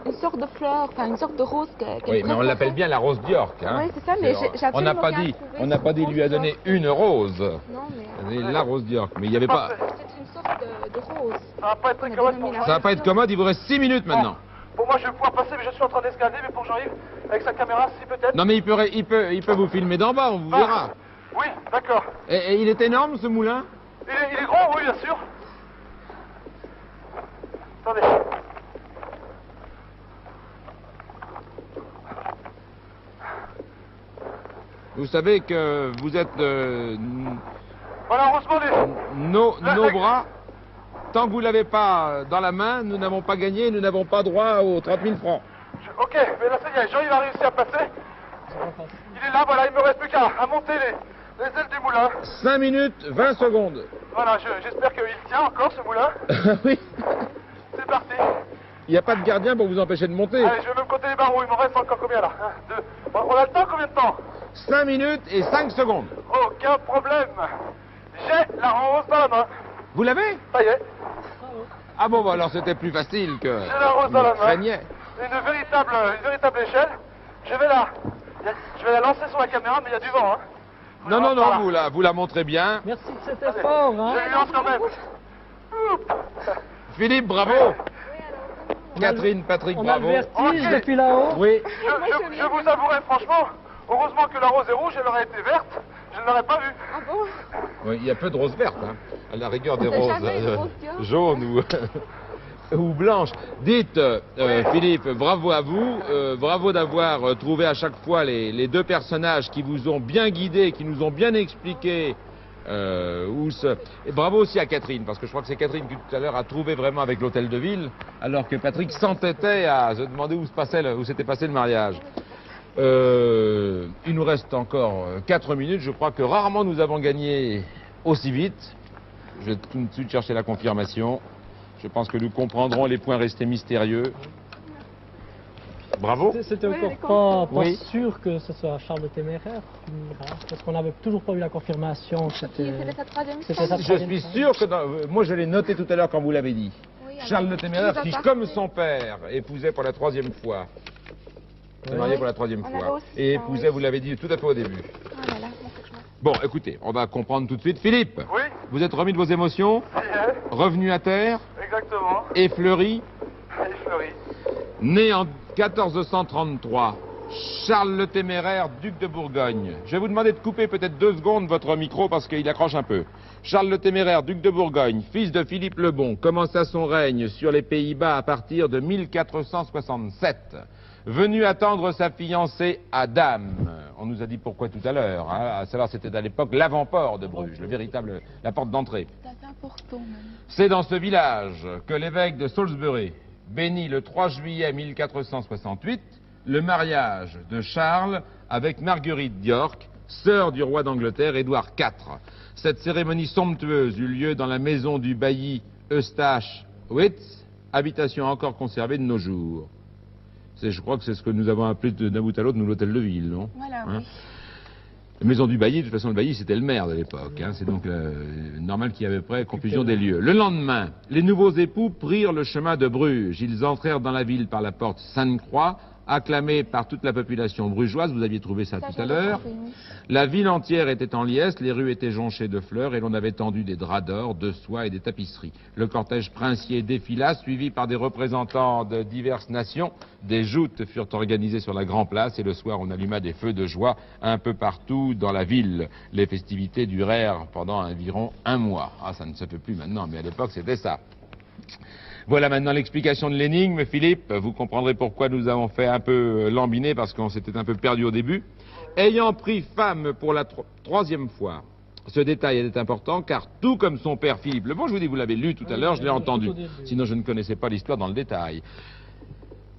Speaker 4: c'est une sorte de fleur, enfin une sorte de rose qu'elle
Speaker 1: Oui, mais on l'appelle
Speaker 4: préférait.
Speaker 1: bien la rose d'York. Hein.
Speaker 4: Oui, c'est ça, mais j'ai
Speaker 1: On n'a
Speaker 4: absolument
Speaker 1: pas
Speaker 4: rien
Speaker 1: dit,
Speaker 4: trouvé
Speaker 1: on n'a
Speaker 4: sur
Speaker 1: pas dit
Speaker 4: rose
Speaker 1: lui a
Speaker 4: d'York.
Speaker 1: donné une rose.
Speaker 4: Non, mais
Speaker 1: Et la rose d'York. Mais il n'y avait pas...
Speaker 4: c'est une sorte de rose.
Speaker 3: Ça va pas être très
Speaker 4: On a
Speaker 3: commode
Speaker 4: bien
Speaker 3: pour
Speaker 4: mis la-
Speaker 3: Jean-Yves.
Speaker 1: Ça va pas être commode, il vous reste 6 minutes maintenant.
Speaker 3: Pour moi, je vais pouvoir passer, mais je suis en train d'escalader, mais pour Jean-Yves, avec sa caméra, si peut-être.
Speaker 1: Non mais il peut vous filmer d'en bas, on vous verra.
Speaker 3: Oui, d'accord.
Speaker 1: Et il est énorme ce moulin?
Speaker 3: Il est grand, oui, bien sûr. Attendez.
Speaker 1: Vous savez que vous êtes
Speaker 3: Voilà, on se demandait.
Speaker 1: nos bras. Tant que vous ne l'avez pas dans la main, nous n'avons pas gagné, nous n'avons pas droit aux 30 000 francs.
Speaker 3: Ok, mais là, ça y est, Jean, il a réussi à passer. Il est là, voilà, il me reste plus qu'à monter les ailes du moulin.
Speaker 1: 5 minutes, 20 secondes.
Speaker 3: Voilà, j'espère qu'il tient encore, ce moulin.
Speaker 1: Oui.
Speaker 3: C'est parti.
Speaker 1: Il n'y a pas de gardien pour vous empêcher de monter.
Speaker 3: Allez, je vais même compter les barreaux, il m'en reste encore combien là 1, 2. On a le temps, combien de temps?
Speaker 1: 5 minutes et 5 secondes.
Speaker 3: Aucun problème. J'ai la rose dans la main.
Speaker 1: Vous l'avez?
Speaker 3: Ça y est,
Speaker 1: Ah bon, bah alors c'était plus facile que...
Speaker 3: j'ai la rose dans la main.
Speaker 1: craignais.
Speaker 3: Une véritable échelle. Je vais la lancer sur la caméra, mais il y a du vent. Hein. Faut
Speaker 1: Non,
Speaker 3: la
Speaker 1: non,
Speaker 3: voir par
Speaker 1: non,
Speaker 3: là.
Speaker 1: vous la montrez bien.
Speaker 2: Merci de cet
Speaker 3: Allez,
Speaker 2: effort. Hein.
Speaker 3: Je lui lance quand même. Oup.
Speaker 1: Philippe, bravo. Catherine, Patrick,
Speaker 2: On a le
Speaker 1: bravo.
Speaker 2: vertige
Speaker 3: Ok.
Speaker 2: depuis là-haut.
Speaker 1: Oui.
Speaker 3: Je vous avouerai franchement, heureusement que la rose est rouge, elle aurait été verte, je ne l'aurais pas vue.
Speaker 4: Ah bon?
Speaker 1: Oui, il y a peu de roses vertes, hein. À la rigueur des
Speaker 4: On sait
Speaker 1: roses
Speaker 4: jamais, une rose Dior.
Speaker 1: jaunes ou blanches. Dites, Philippe, bravo à vous. Bravo d'avoir trouvé à chaque fois les deux personnages qui vous ont bien guidés, qui nous ont bien expliqué et bravo aussi à Catherine, parce que je crois que c'est Catherine qui tout à l'heure a trouvé vraiment avec l'hôtel de ville, alors que Patrick s'entêtait à se demander où s'était passé le mariage. Il nous reste encore 4 minutes. Je crois que rarement nous avons gagné aussi vite. Je vais tout de suite chercher la confirmation. Je pense que nous comprendrons les points restés mystérieux. Bravo.
Speaker 2: C'était
Speaker 4: Oui,
Speaker 2: encore pas
Speaker 1: Oui.
Speaker 2: sûr que ce soit Charles le Téméraire qui finira, parce qu'on n'avait toujours pas eu la confirmation.
Speaker 4: C'était sa troisième
Speaker 2: C'était
Speaker 4: fois.
Speaker 2: sa
Speaker 1: Je suis sûr que moi je l'ai noté tout à l'heure quand vous l'avez dit.
Speaker 4: Oui, alors,
Speaker 1: Charles le Téméraire,
Speaker 4: il
Speaker 1: qui
Speaker 4: va
Speaker 1: comme
Speaker 4: partir.
Speaker 1: son père épousait pour la 3e fois. Se
Speaker 2: Oui.
Speaker 1: mariait pour la 3e
Speaker 4: On
Speaker 1: fois.
Speaker 4: avait aussi
Speaker 1: Et
Speaker 4: ça,
Speaker 1: épousait,
Speaker 4: oui.
Speaker 1: vous l'avez dit tout à fait au début.
Speaker 4: Oh là là, il faut que je m'arrête.
Speaker 1: Bon, écoutez, on va comprendre tout de suite. Philippe,
Speaker 3: Oui,
Speaker 1: vous êtes remis de vos émotions,
Speaker 3: ça y est,
Speaker 1: revenu à terre,
Speaker 3: exactement.
Speaker 1: effleuri,
Speaker 3: Il fleurit.
Speaker 1: né en 1433, Charles le Téméraire, duc de Bourgogne. Je vais vous demander de couper peut-être 2 secondes votre micro parce qu'il accroche un peu. Charles le Téméraire, duc de Bourgogne, fils de Philippe le Bon, commença son règne sur les Pays-Bas à partir de 1467. Venu attendre sa fiancée à Dame. On nous a dit pourquoi tout à l'heure. Hein, à savoir, c'était à l'époque l'avant-port de Bruges, la porte d'entrée.
Speaker 4: C'est important même.
Speaker 1: C'est dans ce village que l'évêque de Salisbury bénit le 3 juillet 1468 le mariage de Charles avec Marguerite d'York, sœur du roi d'Angleterre Édouard IV. Cette cérémonie somptueuse eut lieu dans la maison du bailli Eustache-Witz, habitation encore conservée de nos jours. Je crois que c'est ce que nous avons appelé d'un bout à l'autre, nous, l'hôtel de ville, non?
Speaker 4: Voilà,
Speaker 1: Hein?
Speaker 4: oui.
Speaker 1: La maison du bailli, de toute façon, le bailli, c'était le maire de l'époque. Hein. C'est donc normal qu'il y avait près confusion des lieux. Le lendemain, les nouveaux époux prirent le chemin de Bruges. Ils entrèrent dans la ville par la porte Sainte-Croix, acclamée par toute la population brugeoise. Vous aviez trouvé ça tout à
Speaker 4: j'avais
Speaker 1: l'heure.
Speaker 4: compris, oui.
Speaker 1: La ville entière était en liesse, les rues étaient jonchées de fleurs et l'on avait tendu des draps d'or, de soie et des tapisseries. Le cortège princier défila, suivi par des représentants de diverses nations. Des joutes furent organisées sur la Grand Place et le soir on alluma des feux de joie un peu partout dans la ville. Les festivités durèrent pendant environ 1 mois. Ah, ça ne se fait plus maintenant, mais à l'époque c'était ça. Voilà maintenant l'explication de l'énigme, Philippe. Vous comprendrez pourquoi nous avons fait un peu lambiner, parce qu'on s'était un peu perdu au début. Ayant pris femme pour la 3e fois, ce détail est important, car tout comme son père Philippe le Bon, je vous dis, vous l'avez lu tout à l'heure, je l'ai entendu, sinon je ne connaissais pas l'histoire dans le détail.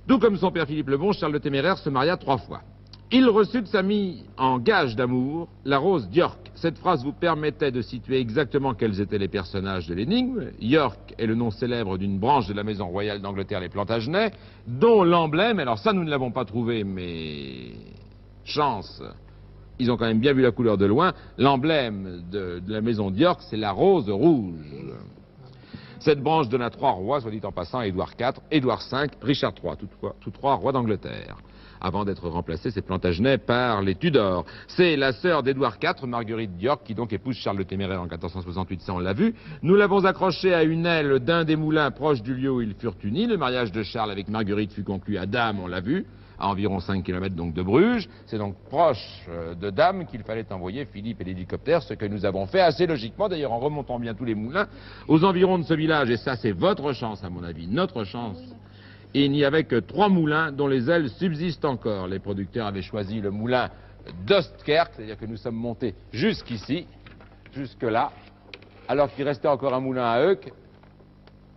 Speaker 1: Tout comme son père Philippe le Bon, Charles le Téméraire se maria 3 fois. Il reçut de sa mie en gage d'amour la rose d'York. Cette phrase vous permettait de situer exactement quels étaient les personnages de l'énigme. York est le nom célèbre d'une branche de la maison royale d'Angleterre, les Plantagenets, dont l'emblème, alors ça nous ne l'avons pas trouvé, mais chance, ils ont quand même bien vu la couleur de loin, l'emblème de la maison d'York, c'est la rose rouge. Cette branche donna 3 rois, soit dit en passant, Édouard IV, Édouard V, Richard III, tous 3 rois d'Angleterre, avant d'être remplacés, ces Plantagenets, par les Tudors. C'est la sœur d'Édouard IV, Marguerite d'York, qui donc épouse Charles le Téméraire en 1468, ça on l'a vu. Nous l'avons accrochée à une aile d'un des moulins proche du lieu où ils furent unis. Le mariage de Charles avec Marguerite fut conclu à Dame, on l'a vu, à environ 5 km donc de Bruges. C'est donc proche de Damme qu'il fallait envoyer Philippe et l'hélicoptère, ce que nous avons fait assez logiquement, d'ailleurs en remontant bien tous les moulins, aux environs de ce village. Et ça, c'est votre chance, à mon avis, notre chance. Et il n'y avait que 3 moulins dont les ailes subsistent encore. Les producteurs avaient choisi le moulin d'Ostkerk, c'est-à-dire que nous sommes montés jusqu'ici, jusque-là, alors qu'il restait encore un moulin à Heuk.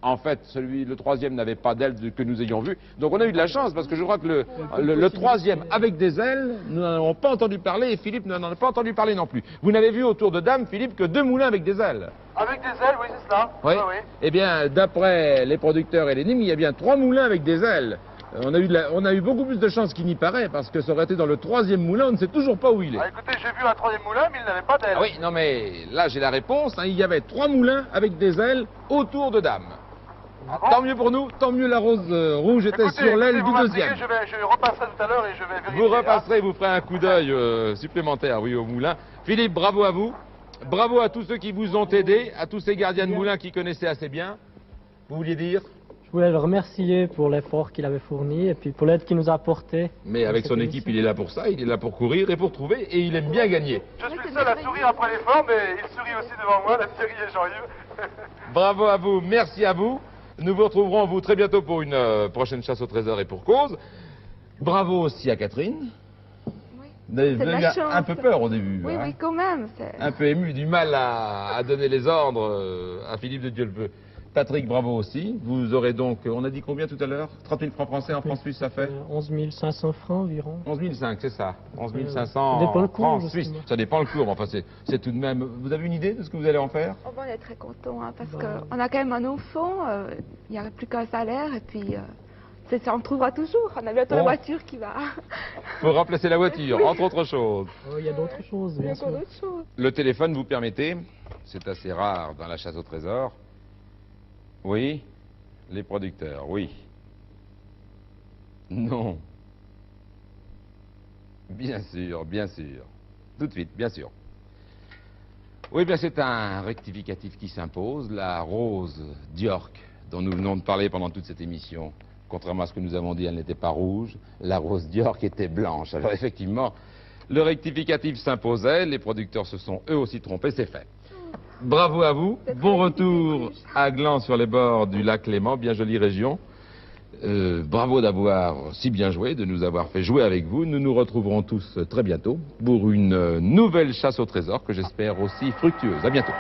Speaker 1: En fait, le troisième n'avait pas d'ailes que nous ayons vues. Donc on a eu de la chance, parce que je crois que le troisième avec des ailes, nous n'en avons pas entendu parler, et Philippe n'en a pas entendu parler non plus. Vous n'avez vu autour de Damme, Philippe, que 2 moulins avec des ailes.
Speaker 3: Avec des ailes, oui, c'est cela.
Speaker 1: Oui.
Speaker 3: Oui.
Speaker 1: Eh bien, d'après les producteurs et les Nîmes, il y a bien 3 moulins avec des ailes. On a eu beaucoup plus de chance qu'il n'y paraît, parce que ça aurait été dans le 3e moulin, on ne sait toujours pas où il est.
Speaker 3: Ah, écoutez, j'ai vu un 3e moulin, mais il n'avait pas d'ailes.
Speaker 1: Ah oui, non mais là j'ai la réponse, hein, il y avait 3 moulins avec des ailes autour de Damme.
Speaker 3: Ah bon?
Speaker 1: Tant mieux pour nous, tant mieux la rose rouge était
Speaker 3: Écoutez,
Speaker 1: sur l'aile
Speaker 3: vous
Speaker 1: du
Speaker 3: m'intriguez,
Speaker 1: deuxième.
Speaker 3: je repasserai tout à l'heure et je vais vérifier.
Speaker 1: Vous repasserez, vous ferez un coup d'œil supplémentaire, oui, au moulin. Philippe, bravo à vous. Bravo à tous ceux qui vous ont aidé, à tous ces gardiens de moulin qui connaissaient assez bien. Vous vouliez dire?
Speaker 2: Je voulais le remercier pour l'effort qu'il avait fourni et puis pour l'aide qu'il nous a apporté.
Speaker 1: Mais avec son équipe, il est là pour ça, il est là pour courir et pour trouver, et il aime bien gagner.
Speaker 3: Je suis le seul à sourire après l'effort, mais il sourit aussi devant moi, la Thierry et Jean-Yves.
Speaker 1: Bravo à vous, merci à vous. Nous vous retrouverons, vous, très bientôt pour une prochaine chasse au trésor et pour cause. Bravo aussi à Catherine.
Speaker 4: Oui.
Speaker 1: Vous avez
Speaker 4: C'est de la
Speaker 1: eu
Speaker 4: chance.
Speaker 1: un peu peur au début.
Speaker 4: Oui,
Speaker 1: hein.
Speaker 4: oui, quand même.
Speaker 1: Un peu ému, du mal à donner les ordres à Philippe de Dieu-le-Veut. Patrick, bravo aussi. Vous aurez donc, on a dit combien tout à l'heure? 30 000 francs français, en francs suisses, ça fait
Speaker 2: 11 500 francs environ.
Speaker 1: 11 500, c'est ça. 11
Speaker 2: ça
Speaker 1: 500
Speaker 2: dépend le cours,
Speaker 1: francs
Speaker 2: justement.
Speaker 1: suisses. Ça dépend le cours, mais enfin c'est tout de même... Vous avez une idée de ce que vous allez en faire?
Speaker 4: Oh, bon, on est très contents hein, parce
Speaker 2: Bah.
Speaker 4: qu'on a quand même un enfant, il n'y aurait plus qu'un salaire et puis ça, on trouvera toujours. On a bientôt la
Speaker 1: Bon.
Speaker 4: voiture qui va.
Speaker 1: Pour remplacer la voiture, entre autres choses.
Speaker 2: Oh, il y a d'autres choses,
Speaker 4: Il y a
Speaker 2: bien
Speaker 4: encore
Speaker 2: sûr.
Speaker 4: d'autres choses.
Speaker 1: Le téléphone, vous permettez? C'est assez rare dans la chasse au trésor. Oui? Les producteurs, oui. Non. Bien sûr, bien sûr. Tout de suite, bien sûr. Oui, bien c'est un rectificatif qui s'impose. La rose d'York, dont nous venons de parler pendant toute cette émission, contrairement à ce que nous avons dit, elle n'était pas rouge. La rose d'York était blanche. Alors effectivement, le rectificatif s'imposait. Les producteurs se sont eux aussi trompés, c'est fait. Bravo à vous. Bon retour à Gland sur les bords du lac Léman, bien jolie région. Bravo d'avoir si bien joué, de nous avoir fait jouer avec vous. Nous nous retrouverons tous très bientôt pour une nouvelle chasse au trésor que j'espère aussi fructueuse. À bientôt.